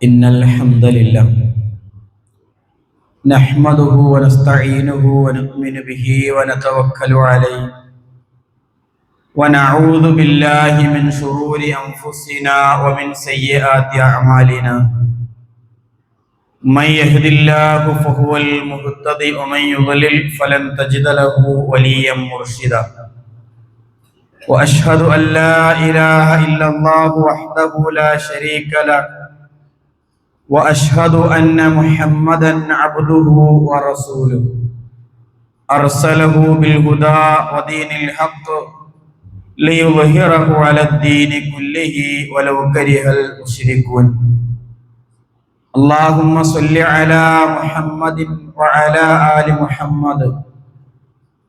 إن الحمد لله نحمده ونستعينه ونؤمن به ونتوكل عليه ونعوذ بالله من شرور أنفسنا ومن سيئات أعمالنا من يهد الله فهو المهتدي ومن يضلل فلن تجد له وليا مرشدا وأشهد أن لا إله إلا الله وحده لا شريك له وأشهد أن محمدا عبده ورسوله أرسله بالهدى ودين الحق ليظهره على الدين كله ولو كره المشركون اللهم صل على محمد وعلى آل محمد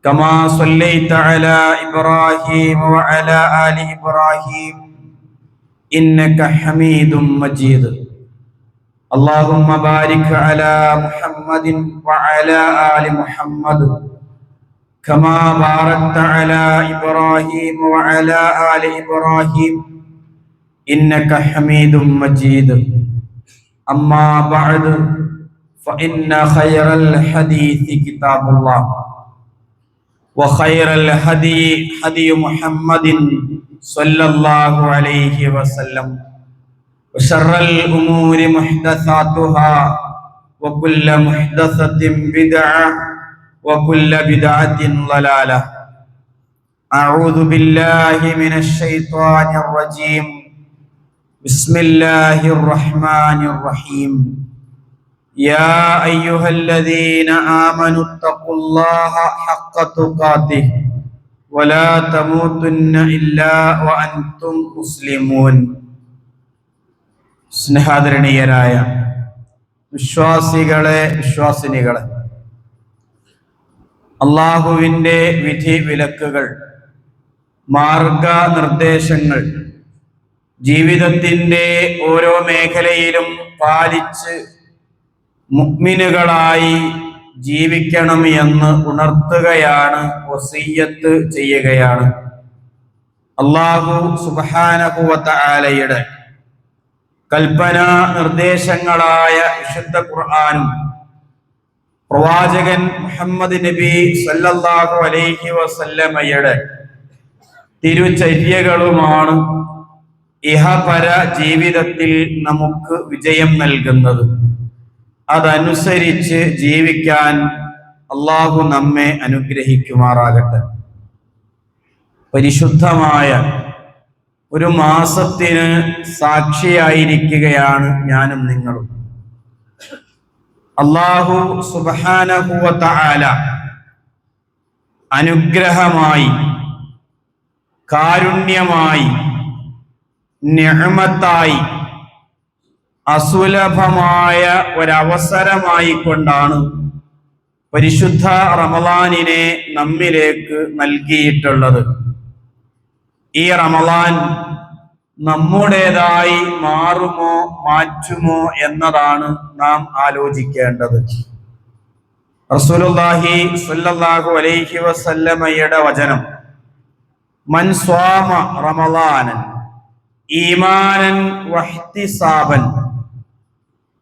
كما صليت على إبراهيم وعلى آل إبراهيم إنك حميد مجيد اللهم بارك على محمد وعلى آل محمد كما باركت على إبراهيم وعلى آل إبراهيم إنك حميد مجيد أما بعد فإن خير الحديث كتاب الله وخير الهدي هدي محمد صلى الله عليه وسلم وشر الأمور محدثاتها وكل محدثة بدعة وكل بدعة ضلالة أعوذ بالله من الشيطان الرجيم بسم الله الرحمن الرحيم يا أيها الذين آمنوا اتقوا الله حق تقاته ولا تموتن إلا وأنتم مسلمون സ്നേഹാദരണീയരായ വിശ്വാസിനികളെ അള്ളാഹുവിൻ്റെ വിധി വിലക്കുകൾ മാർഗനിർദ്ദേശങ്ങൾ ജീവിതത്തിൻ്റെ ഓരോ മേഖലയിലും പാലിച്ച് മുഅ്മിനുകളായി ജീവിക്കണം എന്ന് ഉണർത്തുകയാണ്, വസിയ്യത്ത് ചെയ്യുകയാണ്. അല്ലാഹു സുബ്ഹാനഹു വ തആലയുടെ കൽപ്പന നിർദ്ദേശങ്ങളായ വിശുദ്ധ ഖുർആനും പ്രവാചകൻ മുഹമ്മദ് നബി സല്ലല്ലാഹു അലൈഹി വസല്ലമയുടെ തിരുചര്യകളുമാണ് ഇഹപര ജീവിതത്തിൽ നമുക്ക് വിജയം നൽകുന്നത്. അതനുസരിച്ച് ജീവിക്കാൻ അള്ളാഹു നമ്മെ അനുഗ്രഹിക്കുമാറാകട്ടെ. പരിശുദ്ധമായ ഒരു മാസത്തിന് സാക്ഷിയായിരിക്കുകയാണ് ഞാനും നിങ്ങളും. അല്ലാഹു സുബ്ഹാനഹു വ തആല അനുഗ്രഹമായി, കാരുണ്യമായി, നിഅമത്തായി, അസുലഭമായ ഒരവസരമായി കൊണ്ടാണ് പരിശുദ്ധ റമളാനിനെ നമ്മിലേക്ക് നൽകിയിട്ടുള്ളത്. ഈ റമളാൻ നമ്മുടേതായി മാറുമോ മാറ്റുമോ എന്നതാണ് നാം ആലോചിക്കേണ്ടത്. റസൂലുള്ളാഹി സ്വല്ലല്ലാഹു അലൈഹി വസല്ലമയുടെ വചനം, മൻ സ്വാമ റമളാനൻ ഈമാനൻ വഹ്തിസാബൻ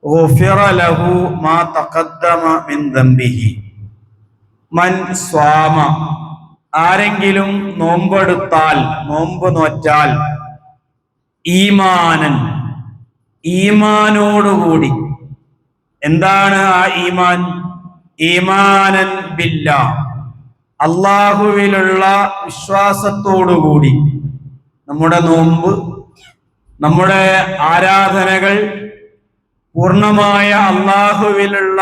ഗുഫിറ ലഹു മാ തഖദ്ദമ മിൻ ദംബിഹി. മൻ സ്വാമ, ആരെങ്കിലും നോമ്പെടുത്താൽ, നോമ്പ് നോറ്റാൽ, ഈമാനൻ, ഈമാനോടുകൂടി. എന്താണ് ആ ഈമാൻ? ഈമാനൻ ബില്ലാ, അള്ളാഹുവിലുള്ള വിശ്വാസത്തോടുകൂടി നമ്മുടെ നോമ്പ്, നമ്മുടെ ആരാധനകൾ പൂർണ്ണമായ അള്ളാഹുവിലുള്ള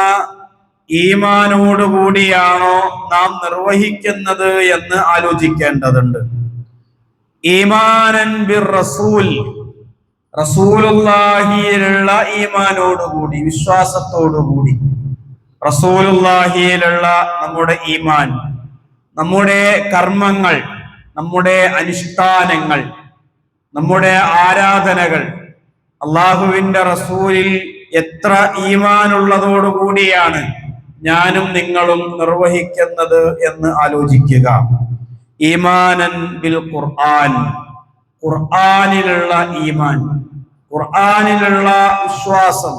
ഈമാനോടുകൂടിയാണോ നാം നിർവഹിക്കുന്നത് എന്ന് ആലോചിക്കേണ്ടതുണ്ട്. ഈമാനൻ ബിർ റസൂൽ, റസൂലുള്ളാഹിയിലുള്ള ഈമാനോടുകൂടി, വിശ്വാസത്തോടുകൂടി. റസൂലുള്ളാഹിയിലുള്ള നമ്മുടെ ഈമാൻ, നമ്മുടെ കർമ്മങ്ങൾ, നമ്മുടെ അനുഷ്ഠാനങ്ങൾ, നമ്മുടെ ആരാധനകൾ അള്ളാഹുവിന്റെ റസൂലിൽ എത്ര ഈമാനുള്ളതോടുകൂടിയാണ് ഞാനും നിങ്ങളും നിർവഹിക്കുന്നത് എന്ന് ആലോചിക്കുക. ഈമാനൻ ബിൽ ഖുർആൻ, ഖുർആനിലുള്ള ഈമാൻ. ഖുർആനിലുള്ള വിശ്വാസം,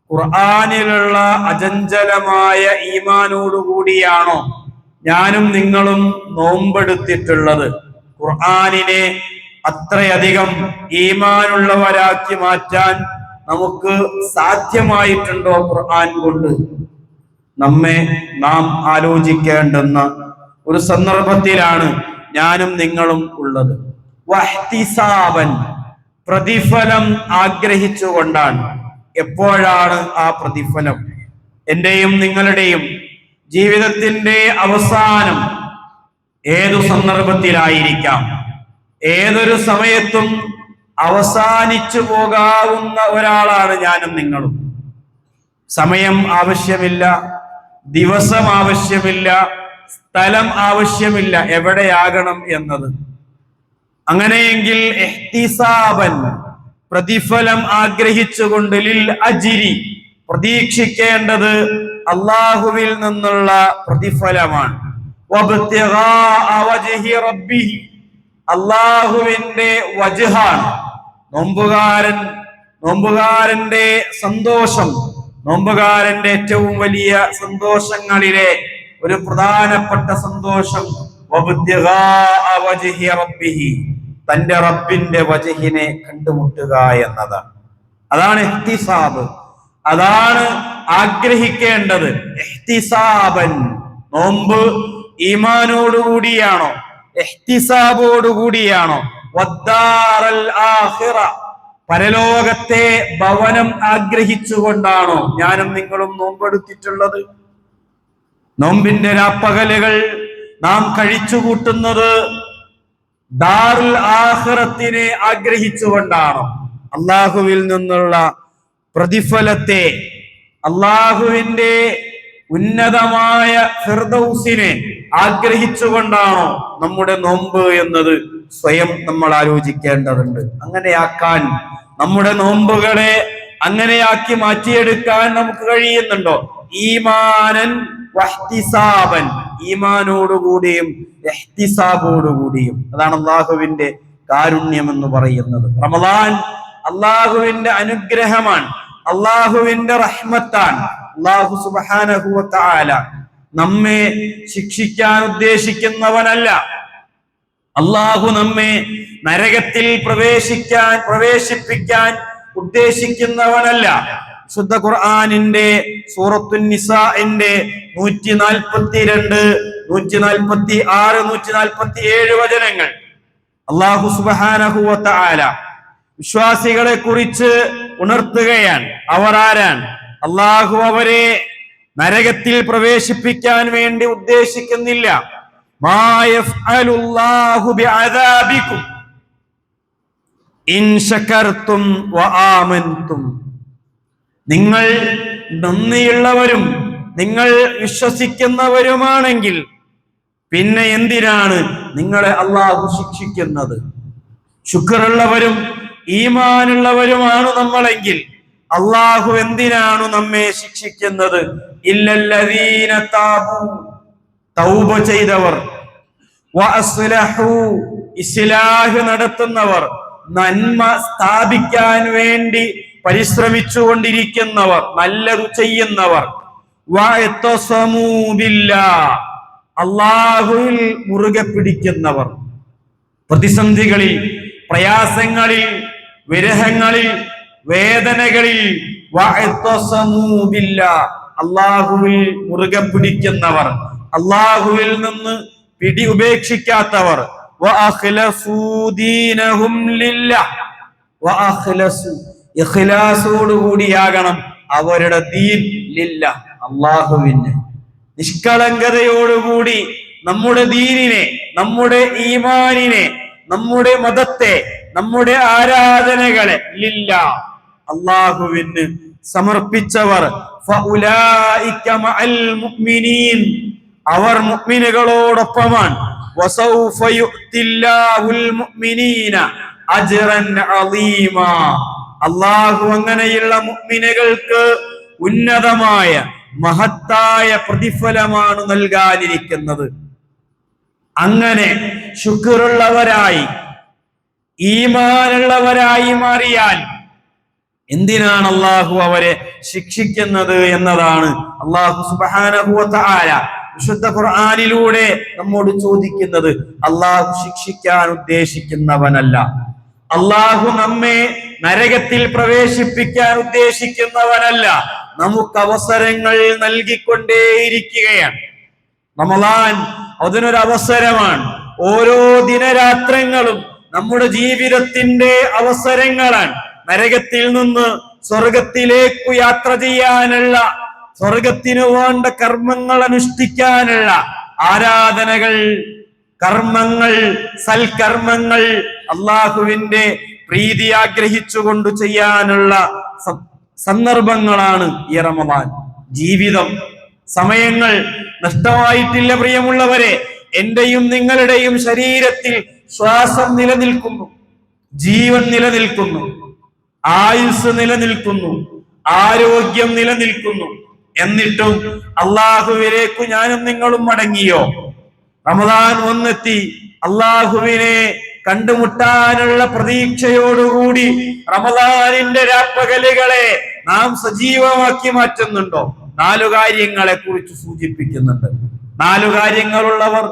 ഖുർആനിലുള്ള അചഞ്ചലമായ ഈമാനോടുകൂടിയാണോ ഞാനും നിങ്ങളും നോമ്പെടുത്തിട്ടുള്ളത്? ഖുർആനിനെ അത്രയധികം ഈമാനുള്ളവരാക്കി മാറ്റാൻ നമുക്ക് സാധ്യമായിട്ടുണ്ടോ? ഖുർആൻ കൊണ്ട് നാം ആലോചിക്കേണ്ടുന്ന ഒരു സന്ദർഭത്തിലാണ് ഞാനും നിങ്ങളും ഉള്ളത്. വഹ്തിസാബൻ, പ്രതിഫലം ആഗ്രഹിച്ചുകൊണ്ടാണ്. എപ്പോഴാണ് ആ പ്രതിഫലം? എന്റെയും നിങ്ങളുടെയും ജീവിതത്തിന്റെ അവസാനം ഏതു സന്ദർഭത്തിലായിരിക്കാം, ഏതൊരു സമയത്തും അവസാനിച്ചു പോകാവുന്ന ഒരാളാണ് ഞാനും നിങ്ങളും. സമയം ആവശ്യമില്ല, ദിവസം ആവശ്യമില്ല, സ്ഥലം ആവശ്യമില്ല, എവിടെയാകണം എന്നത്. അങ്ങനെയെങ്കിൽ ഇഹ്തിസാബൻ, പ്രതിഫലം ആഗ്രഹിച്ചുകൊണ്ട്, ലിൽ അജ്രി, പ്രതീക്ഷിക്കേണ്ടത് അല്ലാഹുവിൽ നിന്നുള്ള പ്രതിഫലമാണ്. വബ്തിഗാഅ വജ്ഹി റബ്ബിഹി, അല്ലാഹുവിന്റെ വജ്ഹാണ്. നോമ്പുകാരന്റെ സന്തോഷം, നോമ്പുകാരന്റെ ഏറ്റവും വലിയ സന്തോഷങ്ങളിലെ ഒരു പ്രധാനപ്പെട്ട സന്തോഷം വബ്തിഗാഅ വജ്ഹി റബ്ബിഹി, തന്റെ റബ്ബിന്റെ വജ്ഹിനെ കണ്ടുമുട്ടുക എന്നതാണ്. അതാണ് ഇഹ്തിസാബ്, അതാണ് ആഗ്രഹിക്കേണ്ടത്. ഇഹ്തിസാബൻ, നോമ്പ് ഈമാനോടുകൂടിയാണോ, ഇഹ്തിസാബോടുകൂടിയാണോ? വദ്ദാറൽ ആഖിറ, പരലോകത്തെ ഭവനം ആഗ്രഹിച്ചുകൊണ്ടാണോ ഞാനും നിങ്ങളും നോമ്പെടുത്തിട്ടുള്ളത്? നോമ്പിന്റെ രാപ്പകലുകൾ നാം കഴിച്ചുകൂട്ടുന്നത് ദാറുൽ ആഖിറത്തിനെ ആഗ്രഹിച്ചുകൊണ്ടാണോ? അള്ളാഹുവിൽ നിന്നുള്ള പ്രതിഫലത്തെ, അള്ളാഹുവിന്റെ ഉന്നതമായ ഫിർദൗസിനെ ആഗ്രഹിച്ചുകൊണ്ടാണോ നമ്മുടെ നോമ്പ് എന്നത് സ്വയം നമ്മൾ ആലോചിക്കേണ്ടതുണ്ട്. അങ്ങനെയാക്കാൻ, നമ്മുടെ നോമ്പുകളെ അങ്ങനെയാക്കി മാറ്റിയെടുക്കാൻ നമുക്ക് കഴിയുന്നുണ്ടോ? ഈമാനൻ വഹ്തിസാബൻ, ഈമാനോടുകൂടിയും ഇഹ്തിസാബോടുകൂടിയും. അതാണ് അള്ളാഹുവിന്റെ കാരുണ്യം എന്ന് പറയുന്നത്. റമദാൻ അള്ളാഹുവിന്റെ അനുഗ്രഹമാണ്, അള്ളാഹുവിന്റെ റഹ്മത്താണ്. അള്ളാഹു സുബ്ഹാനഹു വ തആല നമ്മെ ശിക്ഷിക്കാൻ ഉദ്ദേശിക്കുന്നവനല്ല. അള്ളാഹു നമ്മെ നരകത്തിൽ പ്രവേശിപ്പിക്കാൻ ഉദ്ദേശിക്കുന്നവനല്ല. ശുദ്ധ ഖുർആനിന്റെ സൂറത്തുൻ നിസാഇന്റെ 142, 146, 147 വചനങ്ങൾ അള്ളാഹു സുബ്ഹാനഹു വ തആല വിശ്വാസികളെ കുറിച്ച് ഉണർത്തുകയാണ്. അവർ ആരാണ്? അള്ളാഹു അവരെ നരകത്തിൽ പ്രവേശിപ്പിക്കാൻ വേണ്ടി ഉദ്ദേശിക്കുന്നില്ല. മാ യഫ്അലുല്ലാഹു ബിഅദാബികും ഇൻ ശകർതും വ ആമൻതും. നിങ്ങൾ നന്ദിയുള്ളവരും നിങ്ങൾ വിശ്വസിക്കുന്നവരുമാണെങ്കിൽ പിന്നെ എന്തിനാണ് നിങ്ങളെ അള്ളാഹു ശിക്ഷിക്കുന്നത്? ശുക്റുള്ളവരും ഈമാനുള്ളവരുമാണ് നമ്മളെങ്കിൽ അള്ളാഹു എന്തിനാണ് നമ്മെ ശിക്ഷിക്കുന്നത്? ഇല്ലല്ലദീന താബു, തൗബ ചെയ്തവർ, വഅസ്ലഹു, ഇസ്ലാഹ് നടത്തുന്നവർ, നന്മ സ്ഥാപിക്കാൻ വേണ്ടി പരിശ്രമിച്ചുകൊണ്ടിരിക്കുന്നവർ, നല്ലത് ചെയ്യുന്നവർ, വഅതസമൂ ബില്ലാഹ്, അള്ളാഹുവിൽ മുറുകെ പിടിക്കുന്നവർ. പ്രതിസന്ധികളിൽ, പ്രയാസങ്ങളിൽ, വിരഹങ്ങളിൽ, വേദനകളിൽ വഅതസമൂ ബില്ലാഹ്, അള്ളാഹുവിൽ മുറുകെ പിടിക്കുന്നവർ, അള്ളാഹുവിൽ നിന്ന് പിടി ഉപേക്ഷിക്കാത്തവർ. വഅഖ്ലസൂ ദീനഹും ലില്ലാഹ്, വഅഖ്ലസൂ, ഇഖ്ലാസോടുകൂടിയാകണം അവരുടെ ദീൻ ലില്ലാഹ്, അള്ളാഹുവിന്. നിഷ്കളങ്കതയോടുകൂടി നമ്മുടെ ദീനിനെ, നമ്മുടെ ഈമാനിനെ, നമ്മുടെ മതത്തെ, നമ്മുടെ ആരാധനകളെ ലില്ലാഹ്, അള്ളാഹുവിന് സമർപ്പിച്ചവർ. ഫഉലൈക മഅൽ മുഅ്മിനീൻ, അവർ മുഅ്മിനുകളോടൊപ്പമാണ്. വസൗഫ യുഅ്തില്ലാഹുൽ മുഅ്മിനീന അജ്റൻ അളീമാ, അള്ളാഹു അങ്ങനെയുള്ള മുഅ്മിനുകൾക്ക് ഉന്നതമായ മഹത്തായ പ്രതിഫലമാണ് നൽകാനിരിക്കുന്നത്. അങ്ങനെ ശുക്റുള്ളവരായി ഈമാനുള്ളവരായി മാറിയാൽ എന്തിനാണ് അള്ളാഹു അവരെ ശിക്ഷിക്കുന്നത് എന്നതാണ് അള്ളാഹു സുബ്ഹാനഹു വ തആല വിശുദ്ധ ഖുർആനിലൂടെ നമ്മോട് ചോദിക്കുന്നത്. അള്ളാഹു ശിക്ഷിക്കാൻ ഉദ്ദേശിക്കുന്നവനല്ല. അള്ളാഹു നമ്മെ നരകത്തിൽ പ്രവേശിപ്പിക്കാൻ ഉദ്ദേശിക്കുന്നവനല്ല. നമുക്ക് അവസരങ്ങൾ നൽകിക്കൊണ്ടേയിരിക്കുകയാണ്. റമളാൻ അതിനൊരു അവസരമാണ്. ഓരോ ദിനരാത്രങ്ങളും നമ്മുടെ ജീവിതത്തിന്റെ അവസരങ്ങളാണ്. നരകത്തിൽ നിന്ന് സ്വർഗത്തിലേക്ക് യാത്ര ചെയ്യാനുള്ള, സ്വർഗത്തിനു വേണ്ട കർമ്മങ്ങൾ അനുഷ്ഠിക്കാനുള്ള ആരാധനകൾ, കർമ്മങ്ങൾ, സൽക്കർമ്മങ്ങൾ, അള്ളാഹുവിന്റെ പ്രീതി ആഗ്രഹിച്ചുകൊണ്ട് ചെയ്യാനുള്ള സന്ദർഭങ്ങളാണ് ഈ റമളാൻ. ജീവിതം, സമയങ്ങൾ നഷ്ടമായിട്ടില്ല പ്രിയമുള്ളവരെ. എന്റെയും നിങ്ങളുടെയും ശരീരത്തിൽ ശ്വാസം നിലനിൽക്കുന്നു, ജീവൻ നിലനിൽക്കുന്നു, ആയുസ് നിലനിൽക്കുന്നു, ആരോഗ്യം നിലനിൽക്കുന്നു. എന്നിട്ടും അള്ളാഹുവിലേക്ക് ഞാനും നിങ്ങളും മടങ്ങിയോ? റമളാൻ വന്നെത്തി, അള്ളാഹുവിനെ കണ്ടുമുട്ടാനുള്ള പ്രതീക്ഷയോടുകൂടി റമളാനിന്റെ രാപ്പകലുകളെ നാം സജീവമാക്കി മാറ്റുന്നുണ്ടോ? 4 കാര്യങ്ങളെ കുറിച്ച് സൂചിപ്പിക്കുന്നുണ്ട്. 4 കാര്യങ്ങളുള്ളവർ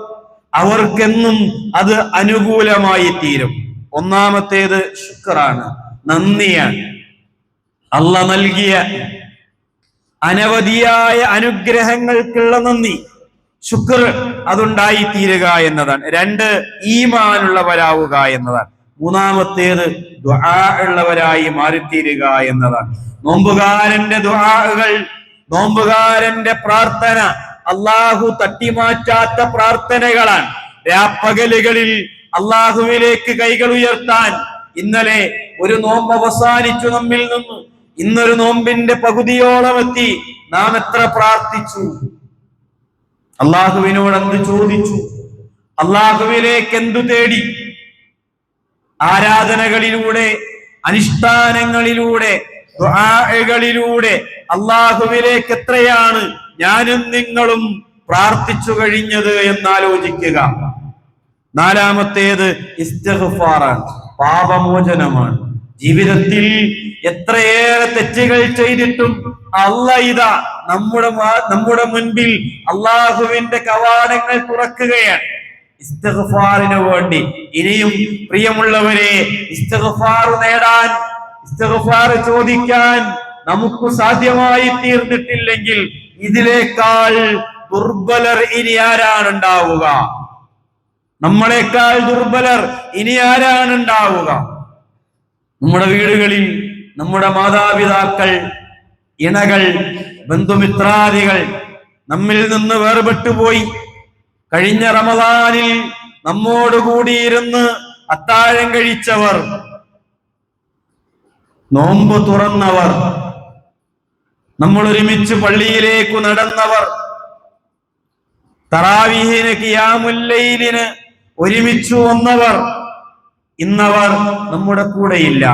അവർക്കെന്നും അത് അനുകൂലമായി തീരും. ഒന്നാമത്തേത് ശുക്റാണ്, നന്ദിയാണ്. അല്ലാഹ് നൽകിയ അനവധിയായ അനുഗ്രഹങ്ങൾക്കുള്ള നന്ദി, ശുക്ർ അതുണ്ടായി തീരുക എന്നതാണ്. 2 ഈമാനുള്ളവരാവുക എന്നതാണ്. 3-ാമത്തേത് ദുആ ഉള്ളവരായി മാറിത്തീരുക എന്നതാണ്. നോമ്പുകാരന്റെ ദുആകൾ, നോമ്പുകാരന്റെ പ്രാർത്ഥന അള്ളാഹു തട്ടിമാറ്റാത്ത പ്രാർത്ഥനകളാണ്. രാപ്പകലുകളിൽ അള്ളാഹുവിലേക്ക് കൈകൾ ഉയർത്താൻ. ഇന്നലെ ഒരു നോമ്പ് അവസാനിച്ചു നമ്മിൽ നിന്ന്, ഇന്നൊരു നോമ്പിന്റെ പകുതിയോളം എത്തി. നാം എത്ര പ്രാർത്ഥിച്ചു, അള്ളാഹുവിനോട് എന്ത് ചോദിച്ചു, അള്ളാഹുവിലേക്ക് എന്തു തേടി? ആരാധനകളിലൂടെ, അനുഷ്ഠാനങ്ങളിലൂടെ, ദുആകളിലൂടെ അള്ളാഹുവിലേക്ക് എത്രയാണ് ഞാനും നിങ്ങളും പ്രാർത്ഥിച്ചു കഴിഞ്ഞത് എന്നാലോചിക്കുക. 4-ാമത്തേത് ഇസ്തിഗ്ഫാറാണ്, പാപമോചനമാണ്. ജീവിതത്തിൽ എത്രയേറെ തെറ്റുകൾ ചെയ്തിട്ടും അല്ലാഹ് ഇതാ നമ്മുടെ മുൻപിൽ അള്ളാഹുവിന്റെ കവാടങ്ങൾ തുറക്കുകയാണ് ഇസ്തിഗ്ഫാറിന് വേണ്ടി. ഇനിയും പ്രിയമുള്ളവരെ, ഇസ്തിഗ്ഫാർ നേടാൻ, ഇസ്തിഗ്ഫാർ ചോദിക്കാൻ നമുക്ക് സാധ്യമായി തീർന്നിട്ടില്ലെങ്കിൽ ഇതിനേക്കാൾ ദുർബലർ ഇനി ആരാണ് ഉണ്ടാവുക? നമ്മളെക്കാൾ ദുർബലർ ഇനി ആരാണ് ഉണ്ടാവുക? നമ്മുടെ വീടുകളിൽ നമ്മുടെ മാതാപിതാക്കൾ, ഇണകൾ, ബന്ധുമിത്രാദികൾ നമ്മിൽ നിന്ന് വേർപെട്ടുപോയി. കഴിഞ്ഞ റമളാനിൽ നമ്മോടുകൂടിയിരുന്ന് അത്താഴം കഴിച്ചവർ, നോമ്പ് തുറന്നവർ, നമ്മൾ ഒരുമിച്ച് പള്ളിയിലേക്ക് നടന്നവർ, തറാവീഹിന്, ഖിയാമുൽ ലൈലിന് ഒരുമിച്ച് വന്നവർ, ഇന്നവർ നമ്മുടെ കൂടെയില്ല.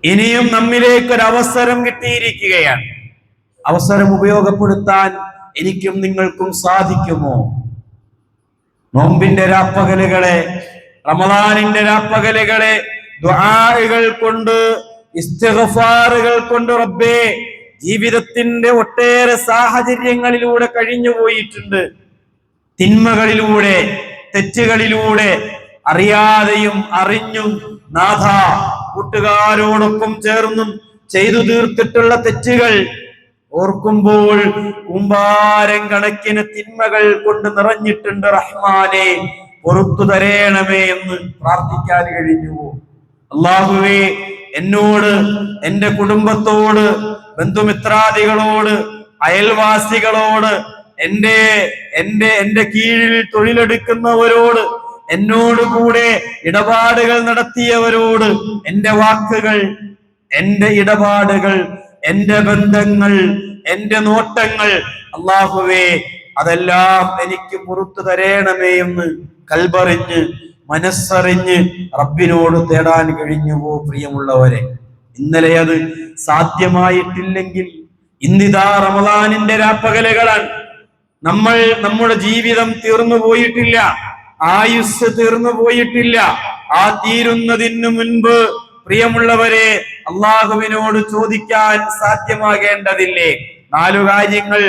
ഇനിയും നമ്മിലേക്കൊരവസരം കിട്ടിയിരിക്കുകയാണ്. അവസരം ഉപയോഗപ്പെടുത്താൻ എനിക്കും നിങ്ങൾക്കും സാധിക്കുമോ? നോമ്പിന്റെ രാപ്പകലുകളെ, റമളാനിന്റെ രാപ്പകലുകളെ ദുആകൾ കൊണ്ട്, ഇസ്തിഗ്ഫാറുകൾ കൊണ്ട് റബ്ബേ, ജീവിതത്തിന്റെ ഒട്ടേറെ സാഹചര്യങ്ങളിലൂടെ കഴിഞ്ഞു പോയിട്ടുണ്ട്. തിന്മകളിലൂടെ, തെറ്റുകളിലൂടെ, അറിയാതെയും അറിഞ്ഞും നാഥ, കൂട്ടുകാരോടൊപ്പം ചേർന്നും ചെയ്തു തീർത്തിട്ടുള്ള തെറ്റുകൾ ഓർക്കുമ്പോൾ കൂമ്പാരം കണക്കിന് തിന്മകൾ കൊണ്ട് നിറഞ്ഞിട്ടുണ്ട്. റഹ്മാനെ, പൊറുത്തു തരേണമേ എന്ന് പ്രാർത്ഥിക്കാൻ കഴിഞ്ഞുവോ? അല്ലാഹുവേ, എന്നോട്, എന്റെ കുടുംബത്തോട്, ബന്ധുമിത്രാദികളോട്, അയൽവാസികളോട്, എന്റെ കീഴിൽ തൊഴിലെടുക്കുന്നവരോട്, എന്നോട് കൂടെ ഇടപാടുകൾ നടത്തിയവരോട്, എന്റെ വാക്കുകൾ, എന്റെ ഇടപാടുകൾ, എന്റെ ബന്ധങ്ങൾ, എന്റെ നോട്ടങ്ങൾ, അല്ലാഹുവേ അതെല്ലാം എനിക്ക് പുറത്തു തരേണമേ എന്ന് കൽബറിഞ്ഞ്, മനസ്സറിഞ്ഞ് റബ്ബിനോട് തേടാൻ കഴിഞ്ഞുവോ? പ്രിയമുള്ളവരെ, ഇന്നലെ അത് സാധ്യമായിട്ടില്ലെങ്കിൽ ഇന്നിതാ റമളാനിന്റെ രാപ്പകലുകളാണ്. നമ്മുടെ ജീവിതം തീർന്നു പോയിട്ടില്ല, ആയുസ് തീർന്നു പോയിട്ടില്ല. ആ തീരുന്നതിന് മുൻപ് പ്രിയമുള്ളവരെ, അള്ളാഹുവിനോട് ചോദിക്കാൻ സാധ്യമാകേണ്ടതില്ലേ? 4 കാര്യങ്ങൾ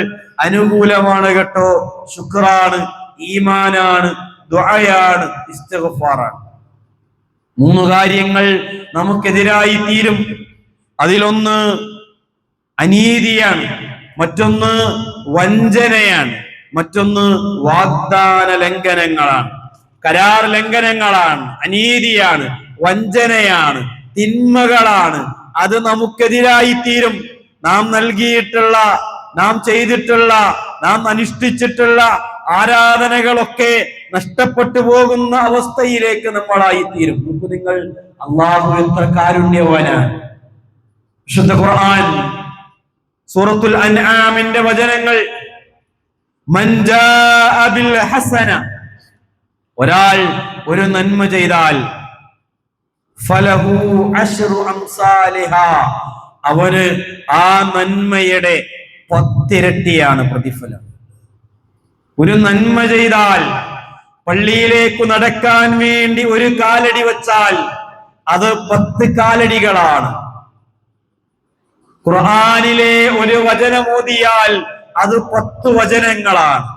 അനുകൂലമാണ് കേട്ടോ. ശുക്റാണ്, ഈമാനാണ്, ദുആയാണ്, ഇസ്തിഗ്ഫാറാണ്. 3 കാര്യങ്ങൾ നമുക്കെതിരായി തീരും. അതിലൊന്ന് അനീതിയാണ്, മറ്റൊന്ന് വഞ്ചനയാണ്, മറ്റൊന്ന് വാഗ്ദാന ലംഘനങ്ങളാണ്, കരാർ ലംഘനങ്ങളാണ്, അനീതിയാണ്, വഞ്ചനയാണ്, തിന്മകളാണ്. അത് നമുക്കെതിരായി തീരും. നാം നൽകിയിട്ടുള്ള, നാം ചെയ്തിട്ടുള്ള, നാം അനുഷ്ഠിച്ചിട്ടുള്ള ആരാധനകളൊക്കെ നഷ്ടപ്പെട്ടു പോകുന്ന അവസ്ഥയിലേക്ക് നമ്മളായി തീരും. നിങ്ങൾ അള്ളാഹു എത്ര കാരുണ്യവാനാണ്. വിശുദ്ധ ഖുർആൻ സൂറത്തുൽ അൻആമിന്റെ വചനങ്ങൾ, മൻ ജാഅ ബിൽ ഹസന, ഒരാൾ ഒരു നന്മ ചെയ്താൽ ഫലഹു അശ്റു അംസാലിഹാ, അവന് ആ നന്മയുടെ 10 ഇരട്ടിയാണ് പ്രതിഫലം. ഒരു നന്മ ചെയ്താൽ, പള്ളിയിലേക്ക് നടക്കാൻ വേണ്ടി ഒരു കാലടി വച്ചാൽ അത് 10 കാലടികളാണ്. ഖുർആനിലെ ഒരു വചനം ഓതിയാൽ അത് 10 വചനങ്ങളാണ്.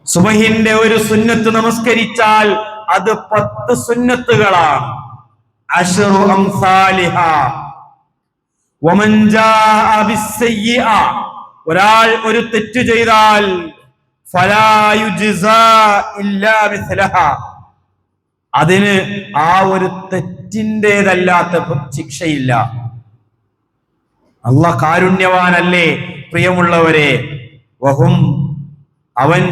സുബഹിന്റെ ഒരു സുന്നത്ത് നമസ്കരിച്ചാൽ അത് 10 സുന്നത്തുകളാണ്. അശ്റു അംസാലിഹാ. വമൻ ജാഅ ബിസ്സയ്യിഅ, ഒരാൾ ഒരു തെറ്റ് ചെയ്താൽ ഫലാ യുജ്സാ ഇല്ലാ മിസ്ലഹാ, അതിന് ആ ഒരു തെറ്റിൻ്റെതല്ലാത്ത ശിക്ഷയില്ല. അല്ലാഹ് കാരുണ്യവാനല്ലേ പ്രിയമുള്ളവരെ. വഹും, അവൻ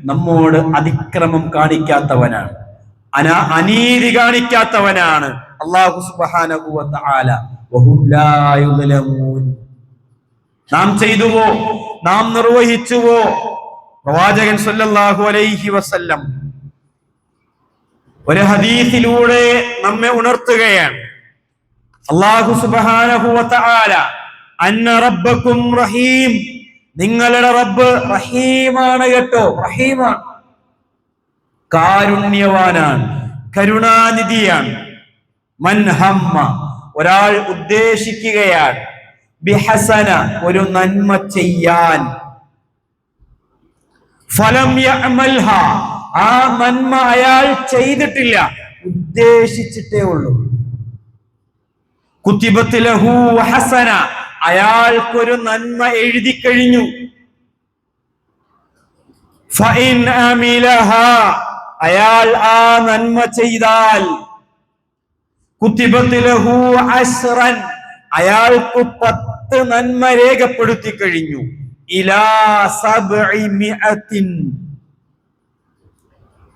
നമ്മോട് അതിക്രമം കാണിക്കാത്തവനാണ്, അനീതി കാണിക്കാത്തവനാണ്. അല്ലാഹു സുബ്ഹാനഹു വ തആല വഹും ലാ യുദ്ലമൂൻ. നാം ചെയ്തുവോ, നാം നിർവഹിച്ചുവോ, പ്രവാചകൻ സല്ലല്ലാഹു അലൈഹി വസല്ലം ഒരു ഹദീസിലൂടെ നമ്മെ ഉണർത്തുകയാണ്. അല്ലാഹു സുബ്ഹാനഹു വ തആല അന്ന റബ്ബക്കും റഹീം, നിങ്ങളുടെ റബ്ബ് റഹീമാണ് കേട്ടോ. റഹീമാണ്, കാരുണ്യവാനാണ്, കരുണാനിധിയാണ്. മൻ ഹമ്മ, ഒരാൾ ഉദ്ദേശിക്കുകയാണ്, ബിഹസന, ഒരു നന്മ ചെയ്യാൻ, ഫലം യഅമൽഹ, ആ നന്മ അയാൾ ചെയ്തിട്ടില്ല, ഉദ്ദേശിച്ചിട്ടേ ഉള്ളൂ. കുതിബത് ലഹു ഹസന, അയാൾക്കൊരു നന്മ എഴുതി കഴിഞ്ഞു. ഫഇൻ അമിലഹ, അയാൾ ആ നന്മ ചെയ്താൽ, കുതിബത് ലഹു അശ്റൻ, അയാൾക്ക് 10 നന്മ രേഖപ്പെടുത്തി കഴിഞ്ഞു. ഇലാ 700,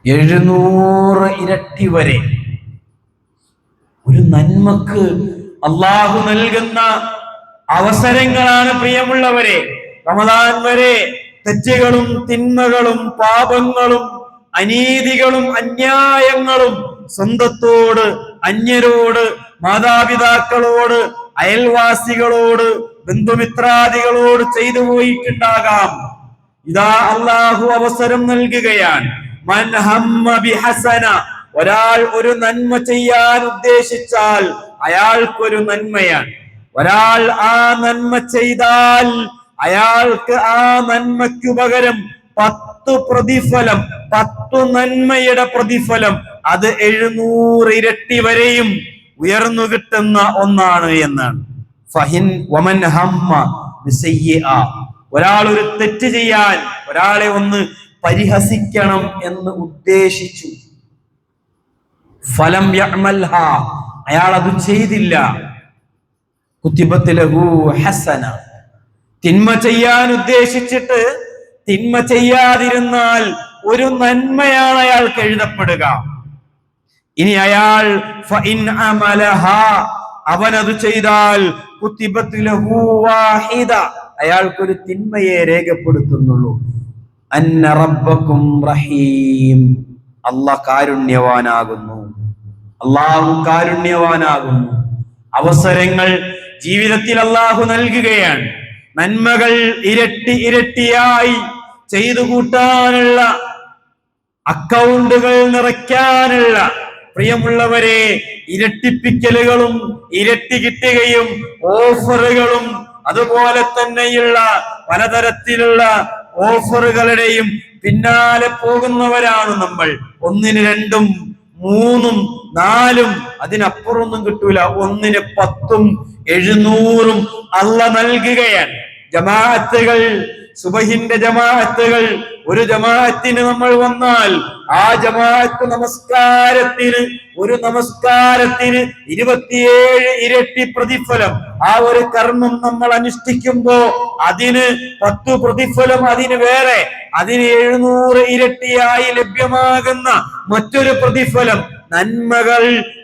700 ഇരട്ടി വരെ. ഒരു നന്മക്ക് അള്ളാഹു നൽകുന്ന അവസരങ്ങളാണ് പ്രിയമുള്ളവരെ. റമദാൻ വരെ തെറ്റുകളും തിന്മകളും പാപങ്ങളും അനീതികളും അന്യായങ്ങളും സ്വന്തത്തോട്, അന്യരോട്, മാതാപിതാക്കളോട്, അയൽവാസികളോട്, ബന്ധുമിത്രാദികളോട് ചെയ്തു പോയിട്ടുണ്ടാകാം. ഇതാ അള്ളാഹു അവസരം നൽകുകയാണ്. മൻ ഹമ്മ ബിഹസന, ഒരാൾ ഒരു നന്മ ചെയ്യാൻ ഉദ്ദേശിച്ചാൽ അയാൾക്കൊരു നന്മയാണ്. ഒരാൾ ആ നന്മ ചെയ്താൽ അയാൾക്ക് ആ നന്മയ്ക്കു പകരം 10 പ്രതിഫലം, 10 നന്മയുടെ പ്രതിഫലം, അത് 700 ഇരട്ടി വരെയും ഉയർന്നു കിട്ടുന്ന ഒന്നാണ് എന്നാണ്. ഫഹിൻ വമൻ ഹമ്മ ബിസയ്യിഅ, ഒരാൾ ഒരു തെറ്റ് ചെയ്യാൻ, ഒരാളെ ഒന്ന് പരിഹസിക്കണം എന്ന് ഉദ്ദേശിച്ചു, ഫലം യഅമൽഹ, അയാൾ അത് ചെയ്തില്ല, കുതിബത് ലഹു ഹസന, തിന്മ ചെയ്യാൻ ഉദ്ദേശിച്ചിട്ട് തിന്മ ചെയ്യാതിരുന്നാൽ ഒരു നന്മയാണ് അയാൾക്ക് എഴുതപ്പെടുക. ഇനി അയാൾ ഫഇൻ അമലഹ, അവനത് ചെയ്താൽ കുതിബത് ലഹു വാഹിദ, അയാൾക്കൊരു തിന്മയെ രേഖപ്പെടുത്തുന്നുള്ളൂ. അന്ന റബ്ബക്കും റഹീം, അല്ലാഹ് കാരുണ്യവാനാകുന്നു, അല്ലാഹു കാരുണ്യവാനാകുന്നു. അവസരങ്ങൾ ജീവിതത്തിൽ അല്ലാഹു നൽകുകയാണ്. നന്മകൾ ഇരട്ടി ഇരട്ടിയായി ചെയ്തു കൂട്ടാനുള്ള, അക്കൗണ്ടുകൾ നിറയ്ക്കാനുള്ള പ്രിയമുള്ളവരെ, ഇരട്ടിപ്പിക്കലുകളും ഇരട്ടി കിട്ടുകയും ഓഫറുകളും അതുപോലെ തന്നെയുള്ള പലതരത്തിലുള്ള ഓഫറുകളുടെയും പിന്നാലെ പോകുന്നവരാണ് നമ്മൾ. 1-ന് 2-ഉം 3-ഉം 4-ഉം അതിനപ്പുറമൊന്നും കിട്ടൂല. 1-ന് 10-ഉം 700-ഉം അള്ള നൽകുകയാണ്. ജമാഅത്തുകൾ, സുബഹിന്റെ ജമാഅത്തുകൾ, ഒരു ജമാഅത്തിന് നമ്മൾ വന്നാൽ ആ ജമാഅത്ത് ഒരു നമസ്കാരത്തിന് 27 ഇരട്ടി പ്രതിഫലം. ആ ഒരു കർമ്മം നമ്മൾ അനുഷ്ഠിക്കുമ്പോ അതിന് 10 പ്രതിഫലം, അതിന് വേറെ, അതിന് 700 ഇരട്ടിയായി ലഭ്യമാകുന്ന മറ്റൊരു പ്രതിഫലം. നന്മകൾ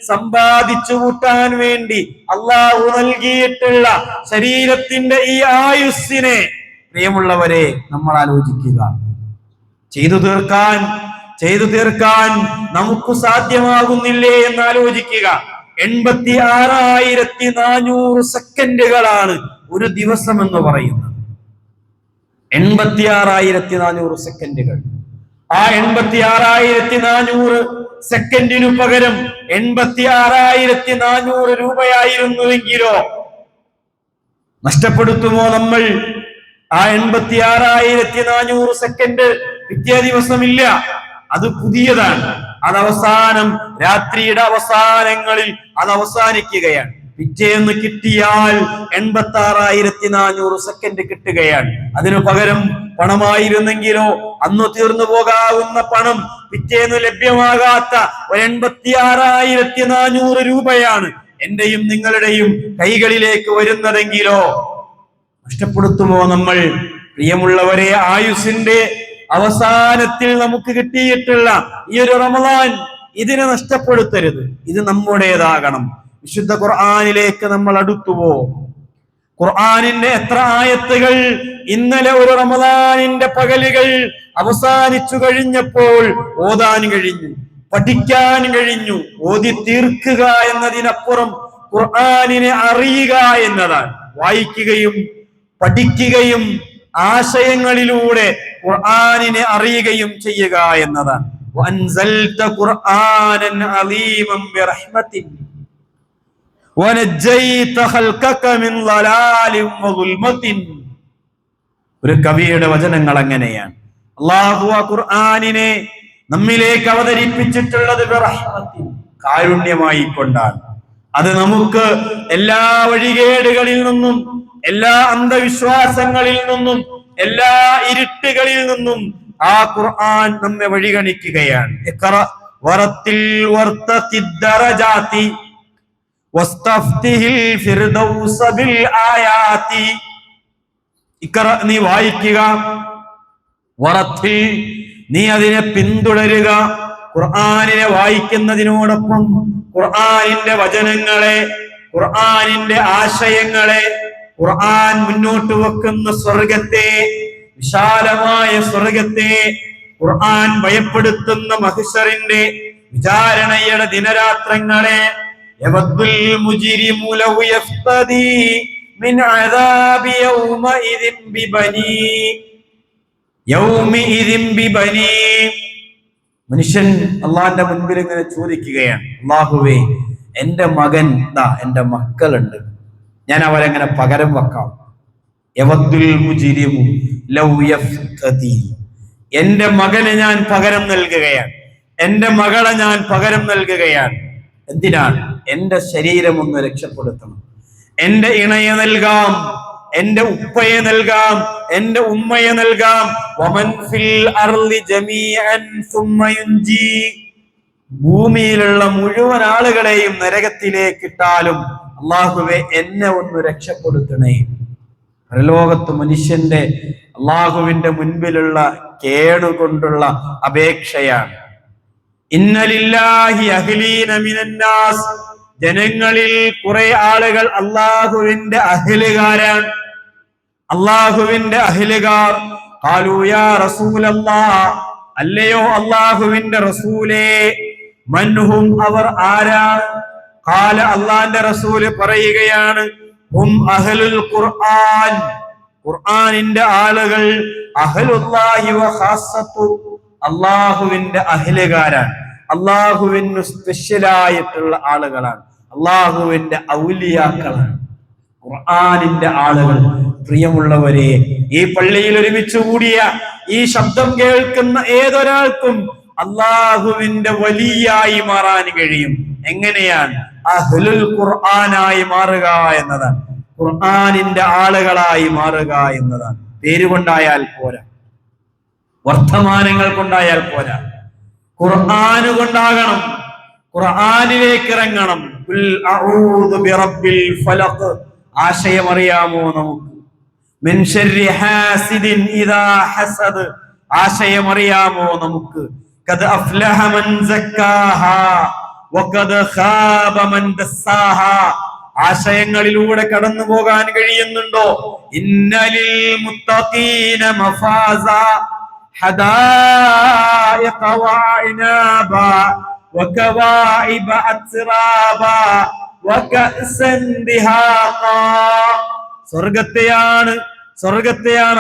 സമ്പാദിച്ചു കൂട്ടാൻ വേണ്ടി അള്ളാഹു നൽകിയിട്ടുള്ള ശരീരത്തിന്റെ ഈ ആയുസ്സിനെ പ്രിയമുള്ളവരെ നമ്മൾ ആലോചിക്കുക. ചെയ്തു തീർക്കാൻ നമുക്ക് സാധ്യമാകുന്നില്ലേ എന്ന് ആലോചിക്കുക. 86,400 സെക്കൻഡുകളാണ് ഒരു ദിവസം എന്ന് പറയുന്നത്. 86,400 സെക്കൻഡുകൾ. ആ 86,400 സെക്കൻഡിനു പകരം 86,400 രൂപയായിരുന്നുവെങ്കിലോ നഷ്ടപ്പെടുത്തുമോ നമ്മൾ? ആ 86,400 സെക്കൻഡ് പിറ്റേ ദിവസമില്ല, അത് പുതിയതാണ്. അത് അവസാനം രാത്രിയുടെ അവസാനങ്ങളിൽ അത് അവസാനിക്കുകയാണ്. പിറ്റേന്ന് കിട്ടിയാൽ 86,400 സെക്കൻഡ് കിട്ടുകയാണ്. അതിനു പകരം പണമായിരുന്നെങ്കിലോ അന്ന് തീർന്നു പോകാവുന്ന പണം പിറ്റേന്ന് ലഭ്യമാകാത്ത 86,400 രൂപയാണ് എന്റെയും നിങ്ങളുടെയും കൈകളിലേക്ക് വരുന്നതെങ്കിലോ നഷ്ടപ്പെടുത്തുമോ നമ്മൾ? പ്രിയമുള്ളവരെ, ആയുസിന്റെ അവസാനത്തിൽ നമുക്ക് കിട്ടിയിട്ടുള്ള ഈ ഒരു റമദാൻ ഇതിനെ നഷ്ടപ്പെടുത്തരുത്. ഇത് നമ്മുടേതാകണം. വിശുദ്ധ ഖുർആനിലേക്ക് നമ്മൾ അടുത്തുവോ? ഖുർആനിന്റെ എത്ര ആയത്തുകൾ ഇന്നലെ ഒരു റമദാനിന്റെ പകലുകൾ അവസാനിച്ചു കഴിഞ്ഞപ്പോൾ ഓതാൻ കഴിഞ്ഞു, പഠിക്കാൻ കഴിഞ്ഞു. ഓതി തീർക്കുക എന്നതിനപ്പുറം ഖുർആനിനെ അറിയുക എന്നതാണ്. വായിക്കുകയും പഠിക്കുകയും ആശയങ്ങളിലൂടെ ഖുർആനിനെ അറിയുകയും ചെയ്യുക എന്നതാണ്. വഅൻസൽത ഖുർആനൻ അലീമൻ ബിറഹ്മതിൻ വനജൈത ഖൽഖക മിൻ ളലാലിൻ വദുൽമതിൻ. ഒരു കവിയുടെ വചനങ്ങൾ അങ്ങനെയാണ്. അല്ലാഹു ആ ഖുർആനിനെ നമ്മിലേക്ക് അവതരിപ്പിച്ചിട്ടുള്ളത് ബിറഹ്മതിൻ, കാരുണ്യമായി കൊണ്ടാണ്. അത് നമുക്ക് എല്ലാ വഴികേടുകളിൽ നിന്നും, എല്ലാ അന്ധവിശ്വാസങ്ങളിൽ നിന്നും, എല്ലാ ഇരുട്ടുകളിൽ നിന്നും ആ ഖുർആൻ നമ്മെ വഴികണിക്കുകയാണ്. ഇഖ്റ വറത്തിൽ വർതഖിദ് ദറജാതി വസ്തഫ്തിഹിൽ ഫിർദൗസ ബിൽ ആയാതി. ഇഖ്റ, നീ വായിക്കുക, വറത്തിൽ, നീ അതിനെ പിന്തുടരുക. ഖുർആനിനെ വായിക്കുന്നതിനോടൊപ്പം ഖുർആനിന്റെ വചനങ്ങളെ, ഖുർആനിന്റെ ആശയങ്ങളെ, ഖുർആൻ മുന്നോട്ട് വെക്കുന്ന സ്വർഗത്തെ, വിശാലമായ സ്വർഗത്തെ, ഖുർആൻ ഭയപ്പെടുത്തുന്ന മഹ്ശറിന്റെ വിചാരണയുടെ ദിനരാത്രങ്ങളെ, യവദ്ദുൽ മുജ്രിമു ലൗ യഫ്തദി മിൻ അദാബി യൗമഇദിൻ ബിബനി. മനുഷ്യൻ അള്ളാന്റെ മുൻപിൽ ഇങ്ങനെ ചോദിക്കുകയാണ്, അള്ളാഹുവേ, എന്റെ മകൻ, എന്റെ മക്കളുണ്ട്, ഞാൻ അവരെങ്ങനെ പകരം വെക്കാം? യവദ്ദുൽ മുജ്രിമു ലൗ യഫ്തദി, എന്റെ മകനെ ഞാൻ പകരം നൽകുകയാണ്, എന്റെ മകളെ ഞാൻ പകരം നൽകുകയാണ്. എന്തിനാണ്? എന്റെ ശരീരം ഒന്ന് രക്ഷപ്പെടുത്തണം. എന്റെ ഇണയെ നൽകാം, എന്റെ ഉപ്പയെ നൽകാം, എന്റെ ഉമ്മയെ നൽകാം. വമൻ ഫിൽ അർളി ജമീഅൻ സുമ്മ യുൻജി, ഭൂമിയിലുള്ള മുഴുവൻ ആളുകളെയും നരകത്തിലേക്ക് ഇട്ടാലും അള്ളാഹുവെ എന്നെ ഒന്ന് രക്ഷപ്പെടുത്തണേ. പരലോകത്ത് മനുഷ്യന്റെ അള്ളാഹുവിന്റെ മുൻപിലുള്ള കേടുകൊണ്ടുള്ള അപേക്ഷയാണ്. ഇന്നലില്ലാഹി അഹ്ലീന മിനന്നാസ്, ജനങ്ങളിൽ കുറെ ആളുകൾ അള്ളാഹുവിന്റെ അഹ്ലുകാരാണ്, അള്ളാഹുവിന്റെ അഹ്ലുകാർ. ഖാലൂ യാ റസൂലല്ലാഹ്, അല്ലയോ അള്ളാഹുവിന്റെ റസൂലേ, മൻഹും, അവർ ആരാണ്? ഖാല, അള്ളാന്റെ റസൂല് പറയുകയാണ്, ഹും അഹ്ലുൽ ഖുർആൻ, ഖുർആനിന്റെ ആളുകൾ, അഹ്ലുല്ലാഹി വ ഖാസ്സത്തു, അള്ളാഹുവിന്റെ അഹ്ലുകാരാണ്. അള്ളാഹുവിന് സ്പെഷ്യലായിട്ടുള്ള ആളുകളാണ്, അള്ളാഹുവിന്റെ ഔലിയാക്കളാണ്, ഖുർആനിന്റെ ആളുകൾ. പ്രിയമുള്ളവരെ, ഈ പള്ളിയിൽ ഒരുമിച്ച് കൂടിയ ഈ ശബ്ദം കേൾക്കുന്ന ഏതൊരാൾക്കും അള്ളാഹുവിന്റെ വലിയായി മാറാൻ കഴിയും. എങ്ങനെയാണ്? അഹ്ലുൽ ഖുർആനായി മാറുക എന്നതാണ്, ഖുർആനിന്റെ ആളുകളായി മാറുക എന്നതാണ്. പേരുകൊണ്ടായാൽ പോരാ, വർത്തമാനങ്ങൾ കൊണ്ടായാൽ പോരാ, ഖുർആന് കൊണ്ടാകണം, ഖുർആനിലേക്ക് ഇറങ്ങണം. ഖുൽ അഊദു ബിറബ്ബിൽ ഫലഖ്, ആശയമറിയാമോ നമുക്ക്? മിൻ ശർരി ഹാസിദിൻ ഇദാ ഹസദ്, ആശയമറിയാമോ നമുക്ക്? ഖദ് അഫ്ലഹ മൻ സക്കാഹാ വഖദ് ഖാബ മൻ ദസ്സാഹാ, ആശയങ്ങളിലൂടെ കടന്നു പോകാൻ കഴിയുന്നുണ്ടോ? ഇന്നലിൽ മുത്തഖീന മഫാസ ഹദായിഖ വഅനാബ വകവാഇബ അത്റാബ വകഅസൻ ദിഹാഖ. സ്വർഗത്തെയാണ്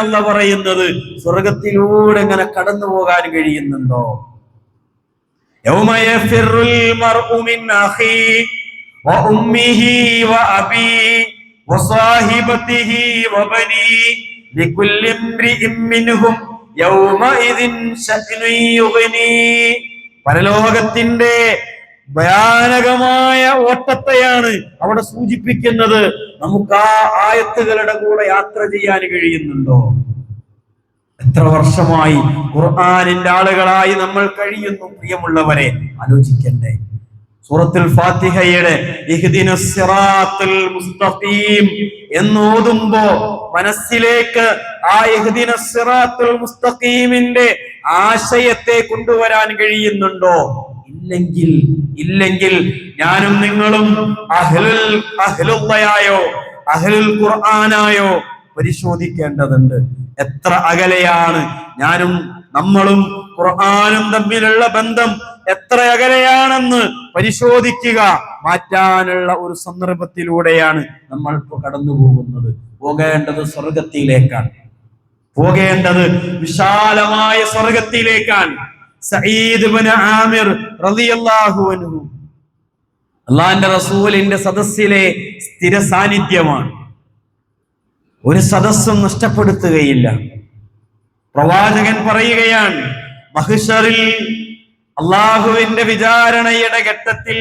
അല്ലാഹു പറയുന്നത്. സ്വർഗത്തിലൂടെ ഇങ്ങനെ കടന്നു പോകാൻ കഴിയുന്നുണ്ടോ? യൗമ യഫിറുൽ മർഉ മിൻ അഖീ വഉമ്മിഹി വഅബീ വസാഹിബതിഹി വബനീ ലികുല്ലി ഇംറിഇൻ മിൻഹും യൗമഇദിൻ ശഅ്നുൻ യുഗ്നീ. പരലോകത്തിന്റെ ഭയാനകമായ ഓട്ടത്തെയാണ് അവിടെ സൂചിപ്പിക്കുന്നത്. നമുക്ക് ആ ആയത്തുകളുടെ കൂടെ യാത്ര ചെയ്യാൻ കഴിയുന്നുണ്ടോ? എത്ര വർഷമായി ഖുർആനിന്റെ ആളുകളായി നമ്മൾ കഴിയുന്നു? പ്രിയമുള്ളവരെ, ആലോചിക്കണ്ടേ? സൂറത്തുൽ ഫാത്തിഹയുടെ ഇഹ്ദിനസ് സിറാത്തുൽ മുസ്തഖീം എന്നോതുമ്പോ മനസ്സിലേക്ക് ആ ഇഹ്ദിനസ് സിറാത്തുൽ മുസ്തഖീമിന്റെ ആശയത്തെ കൊണ്ടുവരാൻ കഴിയുന്നുണ്ടോ? ഇല്ലെങ്കിൽ ഞാനും നിങ്ങളും അഹ്ലുള്ളയായോ അഹ്ലുൽ ഖുർആനായോ പരിശോധിക്കേണ്ടതുണ്ട്. എത്ര അകലെയാണ് നമ്മളും ഖുർആനും തമ്മിലുള്ള ബന്ധം എത്ര അകലെയാണെന്ന് പരിശോധിക്കുക. മാറ്റാനുള്ള ഒരു സന്ദർഭത്തിലൂടെയാണ് നമ്മൾ ഇപ്പോൾ കടന്നു പോകുന്നത്. പോകേണ്ടത് സ്വർഗത്തിലേക്കാണ്, പോകേണ്ടത് വിശാലമായ സ്വർഗത്തിലേക്കാണ്. സഈദ് ഇബ്നു ആമിർ റളിയല്ലാഹു അൻഹു അല്ലാഹുവിന്റെ റസൂലിന്റെ സദസ്സിലെ സ്ഥിര സാന്നിധ്യമാണ്. ഒരു സദസ്സും നഷ്ടപ്പെടുത്തുകയില്ല. പ്രവാചകൻ പറയുകയാണ്, മഹ്ശറിൽ അള്ളാഹുവിന്റെ വിചാരണയുടെ ഘട്ടത്തിൽ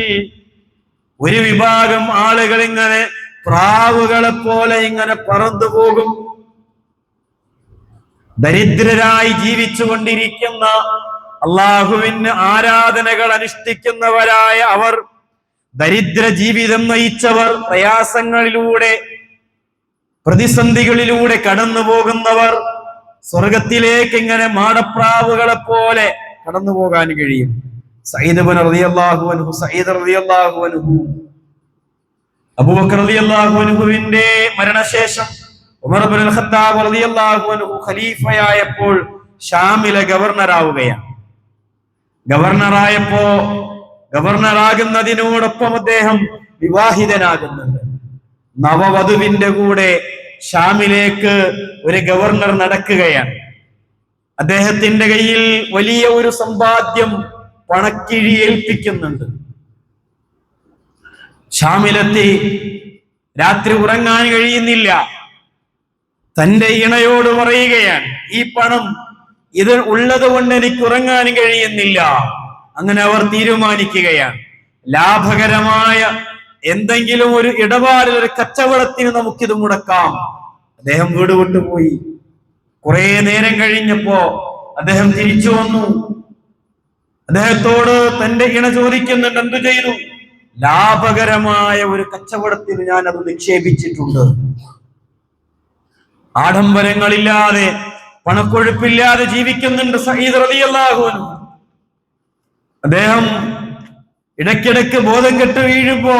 ഒരു വിഭാഗം ആളുകൾ ഇങ്ങനെ പ്രാവുകളെ പോലെ ഇങ്ങനെ പറന്നു പോകും. ദരിദ്രരായി ജീവിച്ചു കൊണ്ടിരിക്കുന്ന, അള്ളാഹുവിന് ആരാധനകൾ അനുഷ്ഠിക്കുന്നവരായ അവർ, ദരിദ്ര ജീവിതം നയിച്ചവർ, പ്രയാസങ്ങളിലൂടെ പ്രതിസന്ധികളിലൂടെ കടന്നു പോകുന്നവർ സ്വർഗത്തിലേക്ക് ഇങ്ങനെ മാടപ്രാവുകളെ പോലെ കടന്നു പോകാൻ കഴിയും. സഈദ് റളിയല്ലാഹു അൻഹു അബൂബക്കർ റളിയല്ലാഹു അൻഹുവിന്റെ മരണശേഷം ഉമർ ഇബ്നുൽ ഖത്താബ് റളിയല്ലാഹു അൻഹു ഖലീഫയായപ്പോൾ ഷാമിലെ ഗവർണറാവുകയാണ്. ഗവർണറാകുന്നതിനോടൊപ്പം അദ്ദേഹം വിവാഹിതനാകുന്നുണ്ട്. നവവധുവിന്റെ കൂടെ ഷാമിലേക്ക് ഒരു ഗവർണർ നടക്കുകയാണ്. അദ്ദേഹത്തിന്റെ കയ്യിൽ വലിയ ഒരു സമ്പാദ്യം പണക്കിഴി ഏൽപ്പിക്കുന്നുണ്ട്. ഷാമിലെത്തി രാത്രി ഉറങ്ങാൻ കഴിയുന്നില്ല. തന്റെ ഇണയോട് പറയുകയാണ്, ഈ പണം ഇത് ഉള്ളത് കൊണ്ട് എനിക്ക് ഉറങ്ങാൻ കഴിയുന്നില്ല. അങ്ങനെ അവർ തീരുമാനിക്കുകയാണ്, ലാഭകരമായ എന്തെങ്കിലും ഒരു ഇടപാടിൽ, ഒരു കച്ചവടത്തിന് നമുക്കിത് മുടക്കാം. അദ്ദേഹം വീട് വിട്ടുപോയി. കുറെ നേരം കഴിഞ്ഞപ്പോ അദ്ദേഹം തിരിച്ചു വന്നു. അദ്ദേഹത്തോട് തന്റെ ഇണ ചോദിക്കുന്നുണ്ട്, എന്തു ചെയ്തു? ലാഭകരമായ ഒരു കച്ചവടത്തിന് ഞാൻ അത് നിക്ഷേപിച്ചിട്ടുണ്ട്. ആഡംബരങ്ങളില്ലാതെ, പണക്കൊഴുപ്പില്ലാതെ ജീവിക്കുന്നുണ്ട് സഈദ് റളിയല്ലാഹു അൻഹു. അദ്ദേഹം ഇടയ്ക്കിടയ്ക്ക് ബോധം കെട്ട് വീഴുമ്പോ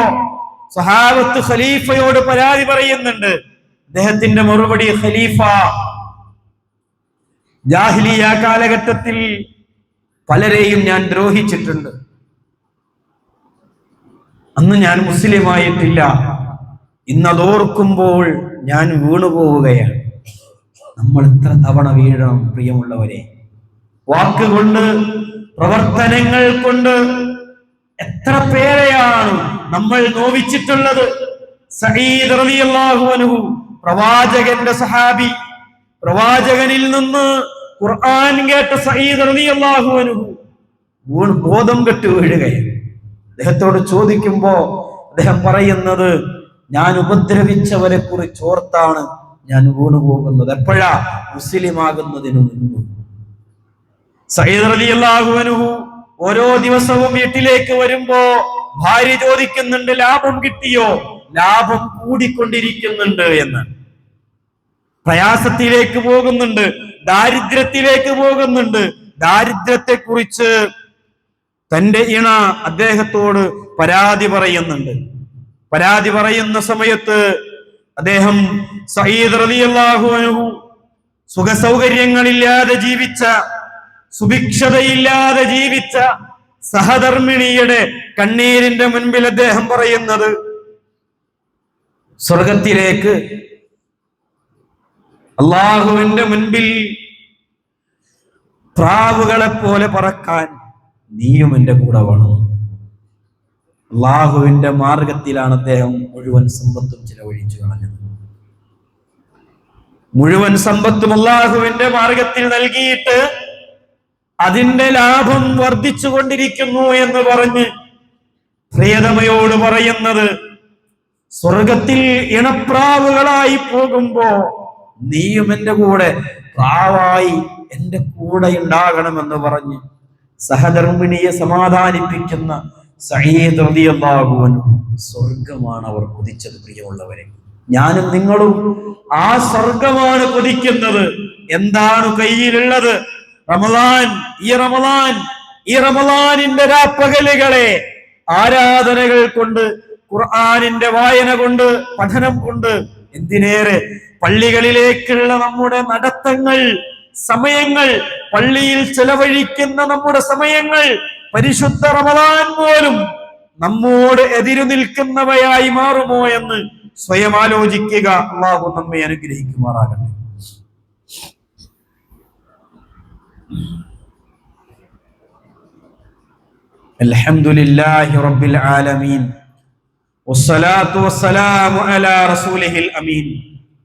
സഹാബത്ത് ഖലീഫയോട് പരാതി പറയുന്നുണ്ട്. അദ്ദേഹത്തിന്റെ മറുപടി, ഖലീഫ, ജാഹിലിയ കാലഘട്ടത്തിൽ പലരെയും ഞാൻ ദ്രോഹിച്ചിട്ടുണ്ട്. അന്ന് ഞാൻ മുസ്ലിമായിട്ടില്ല. ഇന്നതോർക്കുമ്പോൾ ഞാൻ വീണുപോവുകയാണ്. നമ്മൾ എത്ര തവണ വീഴണം പ്രിയമുള്ളവരെ? വാക്കുകൊണ്ട് പ്രവർത്തനങ്ങൾ കൊണ്ട് എത്ര പേരെയാണ് നമ്മൾ നോവിച്ചിട്ടുള്ളത്. സഈദ് റളിയല്ലാഹു അൻഹു പ്രവാചകന്റെ സഹാബി, പ്രവാചകനിൽ നിന്ന് ഖുർആൻ കേട്ട സഈദ് റളിയല്ലാഹു അൻഹു ബോധം കെട്ട് വീഴുകയാണ്. അദ്ദേഹത്തോട് ചോദിക്കുമ്പോ അദ്ദേഹം പറയുന്നത്, ഞാൻ ഉപദ്രവിച്ചവരെ കുറിച്ച് ഓർത്താണ് ഞാൻ വീണുപോകുന്നത്. എപ്പോഴാ? മുസ്ലിം ആകുന്നതിനു മുൻപ്. സഈദ് റളിയല്ലാഹു അൻഹു ഓരോ ദിവസവും വീട്ടിലേക്ക് വരുമ്പോ ഭാര്യ ചോദിക്കുന്നുണ്ട്, ലാഭം കിട്ടിയോ? ലാഭം കൂടിക്കൊണ്ടിരിക്കുന്നുണ്ട് എന്ന്. പ്രയാസത്തിലേക്ക് പോകുന്നുണ്ട്, ദാരിദ്ര്യത്തിലേക്ക് പോകുന്നുണ്ട്. ദാരിദ്ര്യത്തെ കുറിച്ച് തന്റെ ഇണ അദ്ദേഹത്തോട് പരാതി പറയുന്നുണ്ട്. പരാതി പറയുന്ന സമയത്ത് അദ്ദേഹം സഈദ് റളിയല്ലാഹു അൻഹു സുഖസൗകര്യങ്ങളില്ലാതെ ജീവിച്ച, സുഭിക്ഷതയില്ലാതെ ജീവിച്ച സഹധർമ്മിണിയുടെ കണ്ണീരിന്റെ മുൻപിൽ അദ്ദേഹം പറയുന്നത്, സ്വർഗത്തിലേക്ക് അള്ളാഹുവിന്റെ മുൻപിൽ പ്രാവുകളെ പോലെ പറക്കാൻ നീയും എന്റെ കൂടെ വേണം. അള്ളാഹുവിന്റെ മാർഗത്തിലാണ് അദ്ദേഹം മുഴുവൻ സമ്പത്തും ചിലവഴിച്ചു കളഞ്ഞത്. മുഴുവൻ സമ്പത്തും അള്ളാഹുവിന്റെ മാർഗത്തിൽ നൽകിയിട്ട് അതിന്റെ ലാഭം വർദ്ധിച്ചു കൊണ്ടിരിക്കുന്നു എന്ന് പറഞ്ഞ് പ്രിയതമയോട് പറയുന്നത്, സ്വർഗത്തിൽ ഇണപ്രാവുകളായി പോകുമ്പോ നീയും എന്റെ കൂടെ പ്രാവായി എന്റെ കൂടെ ഉണ്ടാകണമെന്ന് പറഞ്ഞ് സഹധർമ്മിണിയെ സമാധാനിപ്പിക്കുന്ന സഈദ് റളിയല്ലാഹു അൻഹു സ്വർഗമാണ് അവർ കൊതിച്ചത്. പ്രിയമുള്ളവരെ, ഞാനും നിങ്ങളും ആ സ്വർഗമാണ് കൊതിക്കുന്നത്. എന്താണ് കയ്യിലുള്ളത്? റമളാൻ. ഈ റമളാനിന്റെ രാപ്പകലുകളെ ആരാധനകൾ കൊണ്ട്, ഖുർആനിന്റെ വായന കൊണ്ട്, പഠനം കൊണ്ട്, എന്തിനേറെ പള്ളികളിലേക്കുള്ള നമ്മുടെ നടത്തങ്ങൾ, സമയങ്ങൾ, പള്ളിയിൽ ചെലവഴിക്കുന്ന നമ്മുടെ സമയങ്ങൾ, പരിശുദ്ധ റമളാൻ പോലും നമ്മോട് എതിരു നിൽക്കുന്നവയായി മാറുമോ എന്ന് സ്വയം ആലോചിക്കുക. അല്ലാഹു നമ്മെ അനുഗ്രഹിക്കുമാറാകട്ടെ. അൽഹംദുലില്ലാഹി റബ്ബിൽ ആലമീൻ വസ്സലാത്തു വസ്സലാമു അലാ റസൂലിഹിൽ അമീൻ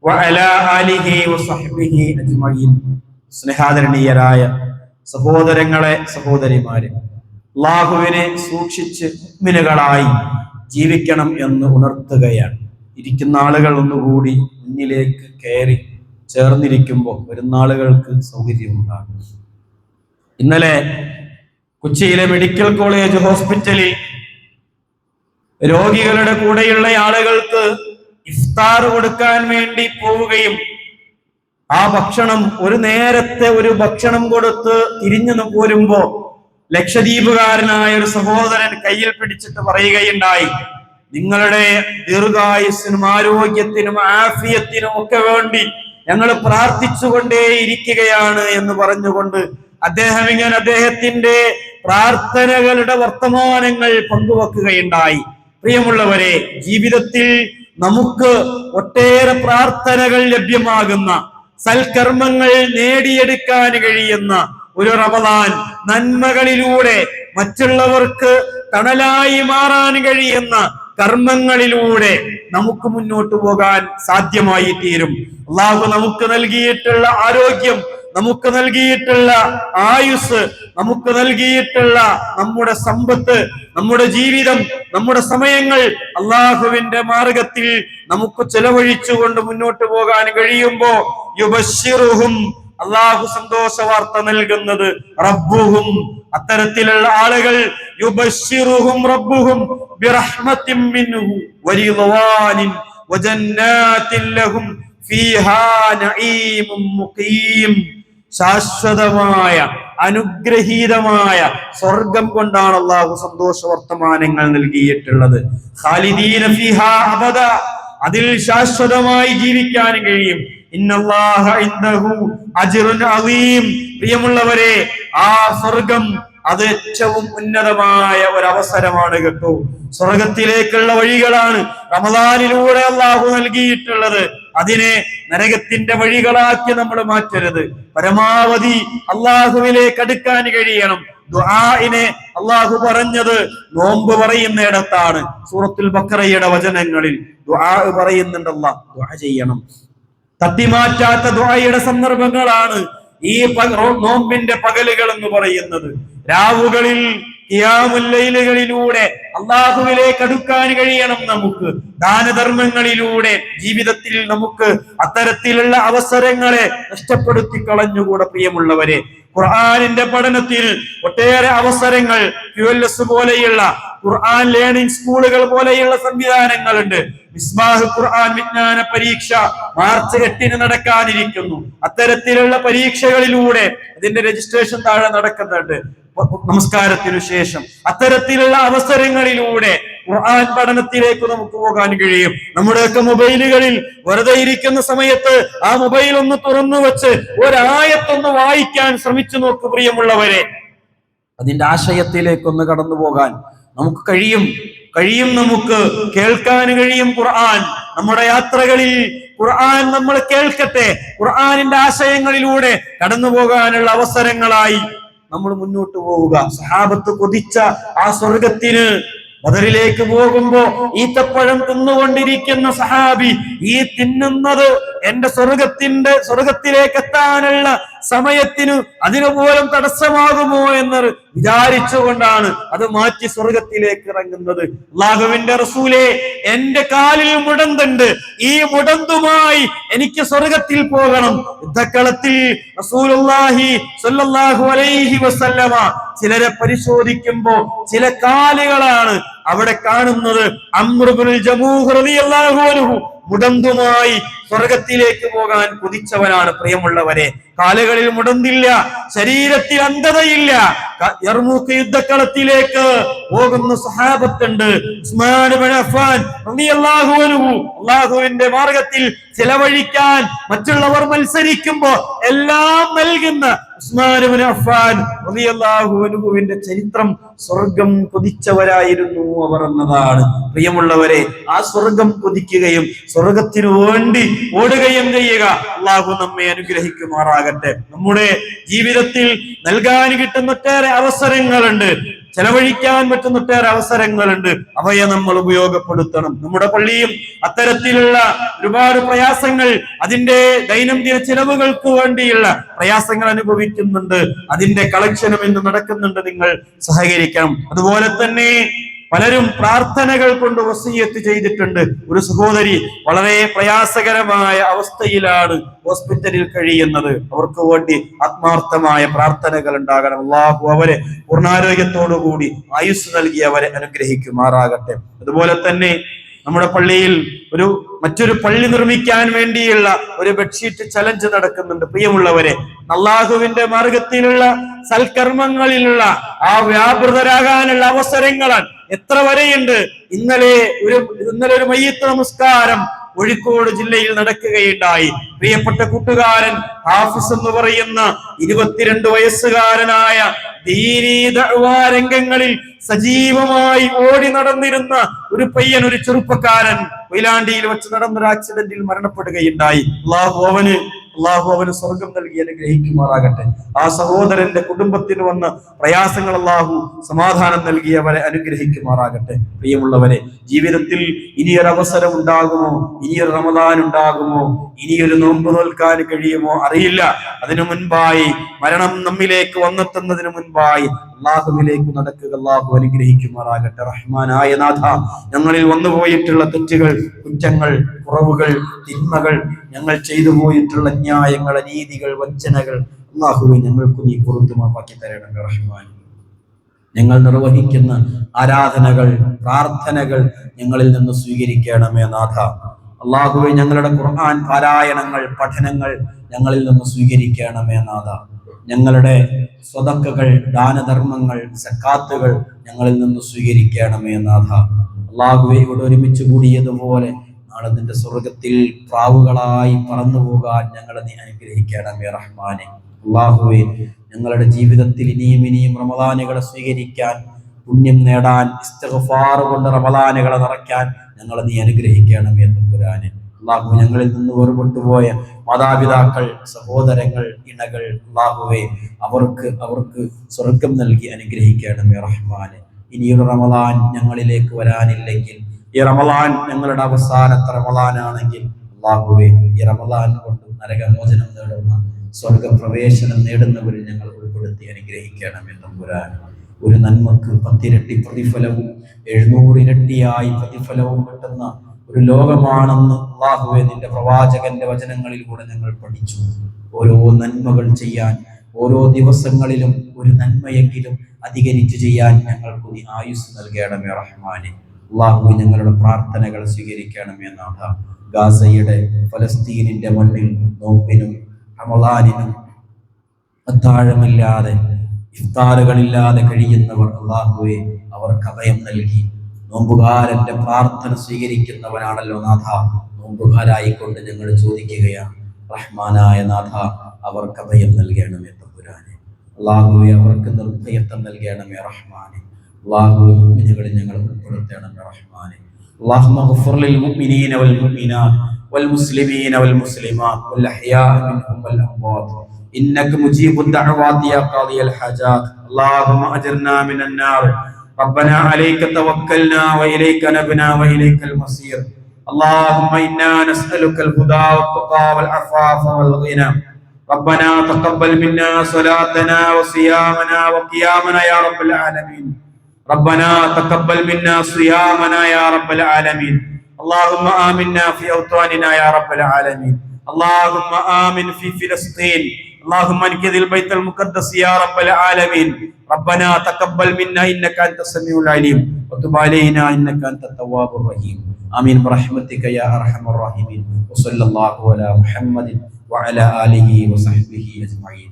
വഅലാ ആലിഹി വസഹ്ബിഹി അജ്മഈൻ. സ്നേഹാദരണീയരായ സഹോദരങ്ങളെ, സഹോദരിമാരെ, അല്ലാഹുവിനെ സൂക്ഷിച്ച് മുഅ്മിനുകളായി ജീവിക്കണം എന്ന് ഉണർത്തുകയാണ്. ഇരിക്കുന്ന ആളുകൾ ഒന്നുകൂടി മുന്നിലേക്ക് കയറി ചേർന്നിരിക്കുമ്പോൾ വരുന്ന ആളുകൾക്ക് സൗകര്യമുണ്ടാകും. ഇന്നലെ കൊച്ചിയിലെ മെഡിക്കൽ കോളേജ് ഹോസ്പിറ്റലിൽ രോഗികളുടെ കൂടെയുള്ള ആളുകൾക്ക് ഇഫ്താർ കൊടുക്കാൻ വേണ്ടി പോവുകയും ആ ഭക്ഷണം, ഒരു നേരത്തെ ഒരു ഭക്ഷണം കൊടുത്ത് തിരിഞ്ഞു പോരുമ്പോ ലക്ഷദ്വീപുകാരനായ ഒരു സഹോദരൻ കയ്യിൽ പിടിച്ചിട്ട് പറയുകയുണ്ടായി, നിങ്ങളുടെ ദീർഘായുസ്സിനും ആരോഗ്യത്തിനും ആഫിയത്തിനും ഒക്കെ വേണ്ടി ഞങ്ങൾ പ്രാർത്ഥിച്ചുകൊണ്ടേ ഇരിക്കുകയാണ് എന്ന് പറഞ്ഞുകൊണ്ട് അദ്ദേഹം ഇങ്ങനെ അദ്ദേഹത്തിന്റെ പ്രാർത്ഥനകളുടെ വർത്തമാനങ്ങൾ പങ്കുവെക്കുകയുണ്ടായി. പ്രിയമുള്ളവരെ, ജീവിതത്തിൽ നമുക്ക് ഒട്ടേറെ പ്രാർത്ഥനകൾ ലഭ്യമാകുന്ന, സൽക്കർമ്മങ്ങൾ നേടിയെടുക്കാൻ കഴിയുന്ന ഒരു റമളാൻ, നന്മകളിലൂടെ മറ്റുള്ളവർക്ക് തണലായി മാറാൻ കഴിയുന്ന കർമ്മങ്ങളിലൂടെ നമുക്ക് മുന്നോട്ട് പോകാൻ സാധ്യമായി തീരും. അല്ലാഹു നമുക്ക് നൽകിയിട്ടുള്ള ആരോഗ്യം, നമുക്ക് നൽകിയിട്ടുള്ള ആയുസ്, നമുക്ക് നൽകിയിട്ടുള്ള നമ്മുടെ സമ്പത്ത്, നമ്മുടെ ജീവിതം, നമ്മുടെ സമയങ്ങൾ അള്ളാഹുവിന്റെ മാർഗത്തിൽ നമുക്ക് ചെലവഴിച്ചുകൊണ്ട് മുന്നോട്ട് പോകാൻ കഴിയുമ്പോ യുബശ്ശിറുഹും, അള്ളാഹു സന്തോഷ വാർത്ത നൽകുന്നത് റബ്ബുഹും, അത്തരത്തിലുള്ള ആളുകൾ യുബശ്ശിറുഹും റബ്ബുഹും ബിറഹ്മത്തിൻ മിൻഹു വരിദ്വാനിൻ വജന്നാത്തിൻ ലഹും ഫീഹാ നഈമും മുഖീം. ശാശ്വതമായ, അനുഗ്രഹീതമായ സ്വർഗം കൊണ്ടാണ് അള്ളാഹു സന്തോഷ വർത്തമാനങ്ങൾ നൽകിയിട്ടുള്ളത്. ഖാലിദീന ഫീഹാ അബദ, അതിൽ ശാശ്വതമായി ജീവിക്കാൻ കഴിയും. ഇന്നല്ലാഹ ഇൻദഹു അജ്റുൻ അളീം. പ്രിയമുള്ളവരെ, ആ സ്വർഗം അത് ഏറ്റവും ഉന്നതമായ ഒരു അവസരമാണ് കേട്ടോ. സ്വർഗത്തിലേക്കുള്ള വഴികളാണ് റമദാനിലൂടെ അള്ളാഹു നൽകിയിട്ടുള്ളത്. അതിനെ നരകത്തിന്റെ വഴികളാക്കി നമ്മൾ മാറ്റരുത്. പരമാവധി അള്ളാഹുവിലേക്ക് അടുക്കാൻ കഴിയണം. ദുആഇനെ അള്ളാഹു പറഞ്ഞത് നോമ്പ് പറയുന്നിടത്താണ്. സൂറത്തുൽ ബഖറയുടെ വചനങ്ങളിൽ ദുആ പറയുന്നുണ്ട്. അല്ലാഹ് ദുആ ചെയ്യണം. തട്ടിമാറ്റാത്ത ദുആയുടെ സന്ദർഭങ്ങളാണ് ഈ നോമ്പിന്റെ പകലുകൾ എന്ന് പറയുന്നത്. രാവുകളിൽ ഖിയാമുൽ ലൈലുകളിലൂടെ അള്ളാഹുവിലേക്ക് അടുക്കാൻ കഴിയണം. നമുക്ക് ദാനധർമ്മങ്ങളിലൂടെ ജീവിതത്തിൽ നമുക്ക് അത്തരത്തിലുള്ള അവസരങ്ങളെ നഷ്ടപ്പെടുത്തി കളഞ്ഞുകൂടെ. പ്രിയമുള്ളവരെ, ഖുർആനിന്റെ പഠനത്തിന് ഒട്ടേറെ അവസരങ്ങൾ QLS പോലെയുള്ള ഖുർആൻ ലേണിംഗ് സ്കൂളുകൾ പോലെയുള്ള സംവിധാനങ്ങളുണ്ട്. മിസ്ബാഹ് ഖുർആൻ വിജ്ഞാന പരീക്ഷ മാർച്ച് 8 നടക്കാനിരിക്കുന്നു. അത്തരത്തിലുള്ള പരീക്ഷകളിലൂടെ ഇതിന്റെ രജിസ്ട്രേഷൻ താഴെ നടക്കുന്നുണ്ട്. നമസ്കാരത്തിനു ശേഷം അത്തരത്തിലുള്ള അവസരങ്ങളിലൂടെ ഖുർആൻ പഠനത്തിലേക്ക് നമുക്ക് പോകാൻ കഴിയും. നമ്മുടെയൊക്കെ മൊബൈലുകളിൽ വെറുതെ ഇരിക്കുന്ന സമയത്ത് ആ മൊബൈൽ ഒന്ന് തുറന്നു വെച്ച് ഒരായത്തൊന്ന് വായിക്കാൻ ശ്രമിച്ചു നോക്കൂ പ്രിയമുള്ളവരെ. അതിന്റെ ആശയത്തിലേക്കൊന്ന് കടന്നു പോകാൻ നമുക്ക് കഴിയും നമുക്ക് കേൾക്കാൻ കഴിയും. ഖുർആൻ നമ്മുടെ യാത്രകളിൽ ഖുർആൻ നമ്മൾ കേൾക്കട്ടെ. ഖുർആനിന്റെ ആശയങ്ങളിലൂടെ കടന്നു പോകാനുള്ള അവസരങ്ങളായി നമ്മൾ മുന്നോട്ട് പോവുക. സഹാബത്ത് കൊതിച്ച ആ സ്വർഗത്തിന് ബദറിലേക്ക് പോകുമ്പോ ഈത്തപ്പഴം തിന്നുകൊണ്ടിരിക്കുന്ന സഹാബി ഈ തിന്നുന്നത് എന്റെ സ്വർഗത്തിലേക്ക് എത്താനുള്ള സമയത്തിനു അതിനുപോലും തടസ്സമാകുമോ എന്ന് വിചാരിച്ചുകൊണ്ടാണ് അത് മാറ്റി സ്വർഗത്തിലേക്ക് ഇറങ്ങുന്നത്. അല്ലാഹുവിന്റെ റസൂലേ, എന്റെ കാലിൽ മുടന്തുണ്ട്, ഈ മുടന്തുമായി എനിക്ക് സ്വർഗത്തിൽ പോകണം. യുദ്ധക്കളത്തിൽ റസൂലുള്ളാഹി സ്വല്ലല്ലാഹു അലൈഹി വസല്ലമ ചിലരെ പരിശോധിക്കുമ്പോ ചില കാലുകളാണ് അവിടെ കാണുന്നത്. അംർ ഇബ്നുൽ ജമൂഹ് റളിയല്ലാഹു അൻഹു മുടന്തുമായി സ്വർഗത്തിലേക്ക് പോകാൻ കൊതിച്ചവനാണ്. പ്രിയമുള്ളവരെ, കാലുകളിൽ മുടന്തില്ല, ശരീരത്തിൽ അന്ധതയില്ല. യർമൂക്ക് യുദ്ധക്കളത്തിലേക്ക് പോകുന്ന സഹാബത്തുണ്ട്. ഉസ്മാൻ ഇബ്നു അഫ്ഫാൻ റളിയല്ലാഹു അൻഹു അല്ലാഹുവിന്റെ മാർഗത്തിൽ ചെലവഴിക്കാൻ മറ്റുള്ളവർ മത്സരിക്കുമ്പോ എല്ലാം നൽകുന്ന ഉസ്മാൻ ഇബ്നു അഫ്ഫാൻ റളിയല്ലാഹു അൻഹുവിന്റെ ചരിത്രം സ്വർഗം കൊതിച്ചവരായിരുന്നു അവർ എന്നതാണ്. പ്രിയമുള്ളവരെ, ആ സ്വർഗം കൊതിക്കുകയും സ്വർഗത്തിനു വേണ്ടി ഓടുകയും ചെയ്യുക. അള്ളാഹു നമ്മെ അനുഗ്രഹിക്കുമാറാകട്ടെ. നമ്മുടെ ജീവിതത്തിൽ നൽകാൻ കിട്ടുന്ന ഒട്ടേറെ അവസരങ്ങളുണ്ട്, ചെലവഴിക്കാൻ പറ്റുന്ന ഒട്ടേറെ അവസരങ്ങളുണ്ട്. അവയെ നമ്മൾ ഉപയോഗപ്പെടുത്തണം. നമ്മുടെ പള്ളിയും അത്തരത്തിലുള്ള ഒരുപാട് പ്രയാസങ്ങൾ, അതിന്റെ ദൈനംദിന ചിലവുകൾക്ക് വേണ്ടിയുള്ള പ്രയാസങ്ങൾ അനുഭവിക്കുന്നുണ്ട്. അതിന്റെ കളക്ഷനും ഇന്ന് നടക്കുന്നുണ്ട്. നിങ്ങൾ സഹകരിക്കണം. അതുപോലെ തന്നെ പലരും പ്രാർത്ഥനകൾ കൊണ്ട് വസിയത്ത് ചെയ്തിട്ടുണ്ട്. ഒരു സഹോദരി വളരെ പ്രയാസകരമായ അവസ്ഥയിലാണ് ഹോസ്പിറ്റലിൽ കഴിയുന്നത്. അവർക്ക് വേണ്ടി ആത്മാർത്ഥമായ പ്രാർത്ഥനകൾ ഉണ്ടാകണം. അല്ലാഹു അവരെ പൂർണ്ണാരോഗ്യത്തോടുകൂടി ആയുസ് നൽകി അവരെ അനുഗ്രഹിക്കുമാറാകട്ടെ. അതുപോലെ തന്നെ നമ്മുടെ പള്ളിയിൽ മറ്റൊരു പള്ളി നിർമ്മിക്കാൻ വേണ്ടിയുള്ള ഒരു ബെഡ്ഷീറ്റ് ചലഞ്ച് നടക്കുന്നുണ്ട്. പ്രിയമുള്ളവരെ, അല്ലാഹുവിന്റെ മാർഗത്തിലുള്ള സൽക്കർമ്മങ്ങളിലുള്ള ആ വ്യാപൃതരാകാനുള്ള അവസരങ്ങളാണ് എത്ര വരെയുണ്ട്. ഇന്നലെ ഒരു മയ്യിത്ത് നമസ്കാരം കോഴിക്കോട് ജില്ലയിൽ നടക്കുകയുണ്ടായി. പ്രിയപ്പെട്ട കൂട്ടുകാരൻ ഹാഫിസ് എന്ന് പറയുന്ന 22 വയസ്സുകാരനായ ദീനീ ദഅ്വാ രംഗങ്ങളിൽ സജീവമായി ഓടി നടന്നിരുന്ന ഒരു പയ്യൻ, ഒരു ചെറുപ്പക്കാരൻ കൊയിലാണ്ടിയിൽ വെച്ച് നടന്നൊരു ആക്സിഡന്റിൽ മരണപ്പെടുകയുണ്ടായി. അള്ളാഹു അവന് സ്വർഗം നൽകി അനുഗ്രഹിക്കുമാറാകട്ടെ. ആ സഹോദരന്റെ കുടുംബത്തിന് വന്ന പ്രയാസങ്ങൾ അള്ളാഹു സമാധാനം നൽകി അവരെ അനുഗ്രഹിക്കുമാറാകട്ടെ. പ്രിയമുള്ളവരെ, ജീവിതത്തിൽ ഇനിയൊരു അവസരം ഉണ്ടാകുമോ, ഇനിയൊരു റമദാൻ ഉണ്ടാകുമോ, ഇനിയൊരു നോമ്പ് നോൽക്കാൻ കഴിയുമോ അറിയില്ല. അതിനു മുൻപായി, മരണം നമ്മിലേക്ക് വന്നെത്തുന്നതിന് മുൻപായി അള്ളാഹുവിലേക്ക് നടക്കുക. അള്ളാഹു അനുഗ്രഹിക്കുമാറാകട്ടെ. റഹ്മാനായ നാഥ, ഞങ്ങളിൽ വന്നുപോയിട്ടുള്ള തെറ്റുകൾ, കുറ്റങ്ങൾ, കുറവുകൾ, തിന്മകൾ, ഞങ്ങൾ ചെയ്തു പോയിട്ടുള്ള അന്യായങ്ങൾ, അനീതികൾ, വഞ്ചനകൾ അള്ളാഹുവെ ഞങ്ങൾക്ക് നീ പുറത്തു മാപ്പാക്കി തരണമേ റഹ്മാൻ. ഞങ്ങൾ നിർവഹിക്കുന്ന ആരാധനകൾ, പ്രാർത്ഥനകൾ ഞങ്ങളിൽ നിന്ന് സ്വീകരിക്കണമേ നാഥ. അള്ളാഹുവെ ഞങ്ങളുടെ ഖുർആൻ പാരായണങ്ങൾ, പഠനങ്ങൾ ഞങ്ങളിൽ നിന്ന് സ്വീകരിക്കണമേ നാഥ. ഞങ്ങളുടെ സ്വതക്കകൾ, ദാനധർമ്മങ്ങൾ, സക്കാത്തുകൾ ഞങ്ങളിൽ നിന്ന് സ്വീകരിക്കണമേ നാഥ. അള്ളാഹുവെ ഇവിടെ ഒരുമിച്ച് കൂടിയതുപോലെ നാളെ നിന്റെ സ്വർഗത്തിൽ പ്രാവുകളായി പറന്നു പോകാൻ ഞങ്ങളെ നീ അനുഗ്രഹിക്കണമേ റഹ്മാനെ. അള്ളാഹുവെ ഞങ്ങളുടെ ജീവിതത്തിൽ ഇനിയും റമദാനുകളെ സ്വീകരിക്കാൻ, പുണ്യം നേടാൻ, ഇസ്തിഗ്ഫാർ കൊണ്ട് റമദാനുകളെ നിറയ്ക്കാൻ ഞങ്ങളെ നീ അനുഗ്രഹിക്കണമേ തമ്പുരാനെ. അള്ളാഹു ഞങ്ങളിൽ നിന്ന് വേർപെട്ടുപോയ മാതാപിതാക്കൾ, സഹോദരങ്ങൾ, ഇണകൾ, അള്ളാഹുവേ അവർക്ക് സ്വർഗം നൽകി അനുഗ്രഹിക്കണമേ റഹ്മാനെ. ഇനിയൊരു റമളാൻ ഞങ്ങളിലേക്ക് വരാനില്ലെങ്കിൽ, ഈ റമളാൻ ഞങ്ങളുടെ അവസാനത്തെ റമളാനാണെങ്കിൽ അള്ളാഹുവേ ഈ റമളാൻ കൊണ്ട് നരകമോചനം നേടുന്ന, സ്വർഗപ്രവേശനം നേടുന്നവരിൽ ഞങ്ങൾ ഉൾപ്പെടുത്തി അനുഗ്രഹിക്കണമേ തമ്പുരാൻ. ഒരു നന്മക്ക് 10 ഇരട്ടി പ്രതിഫലവും 700 ഇരട്ടിയായി പ്രതിഫലവും കിട്ടുന്ന ഒരു ലോകമാണെന്ന് അള്ളാഹുവേ നിന്റെ പ്രവാചകന്റെ വചനങ്ങളിലൂടെ ഞങ്ങൾ പഠിച്ചു. ഓരോ നന്മകൾ ചെയ്യാൻ, ഓരോ ദിവസങ്ങളിലും ഒരു നന്മയെങ്കിലും അധികരിച്ചു ചെയ്യാൻ ഞങ്ങൾക്ക് നീ ആയുസ് നൽകണമേ റഹ്മാനെ. അള്ളാഹു ഞങ്ങളുടെ പ്രാർത്ഥനകൾ സ്വീകരിക്കണമേ നാഥ. ഗാസയുടെ, ഫലസ്തീനിന്റെ മണ്ണിൽ നോമ്പിനും റമളാനിനും അത്താഴമില്ലാതെ, ഇഫ്താറുകളില്ലാതെ കഴിയുന്നവർ അള്ളാഹുവേ അവർക്ക് അഭയം നൽകി. നോമ്പുകാരന്റെ പ്രാർത്ഥന സ്വീകരിക്കുന്നവനാണല്ലോ നാഥ. നോമ്പുകാരായിക്കൊണ്ട് ഞങ്ങൾ ചോദിക്കുകയാണ്, റഹ്മാനായ നാഥ അവർക്ക് അഭയം നൽകണമേ തമ്പുരാനെ. അള്ളാഹുവേ അവർക്ക് നിർഭയത്വം നൽകണമേ റഹ്മാനെ. അള്ളാഹുവേ മുഅ്മിനുകളിൽ ഞങ്ങൾ ഉൾപ്പെടുത്തണമേ റഹ്മാനെ. اللهم اغفر للمؤمنين والمؤمنات والمسلمين والمسلمات والأحياء منهم والأموات إنك مجيب الدعوات يا قاضي الحاجات. اللهم أجرنا من النار. ربنا عليك توكلنا وإليك نبنا وإليك المصير. اللهم إنا نسألك الهدى والتقى والعفاف والغنى. ربنا تقبل منا صلاتنا وصيامنا وقيامنا يا رب العالمين. ربنا تقبل منا صيامنا يا رب العالمين. اللهم آمنا في أوطاننا يا رب العالمين. اللهم آمن في فلسطين. اللهم انقذ البيت المقدس يا رب العالمين. ربنا تقبل منا إنك أنت السميع العليم وتب علينا إنك أنت التواب الرحيم. آمين برحمتك يا أرحم الراحمين. وصلى الله على محمد وعلى آله وصحبه أجمعين.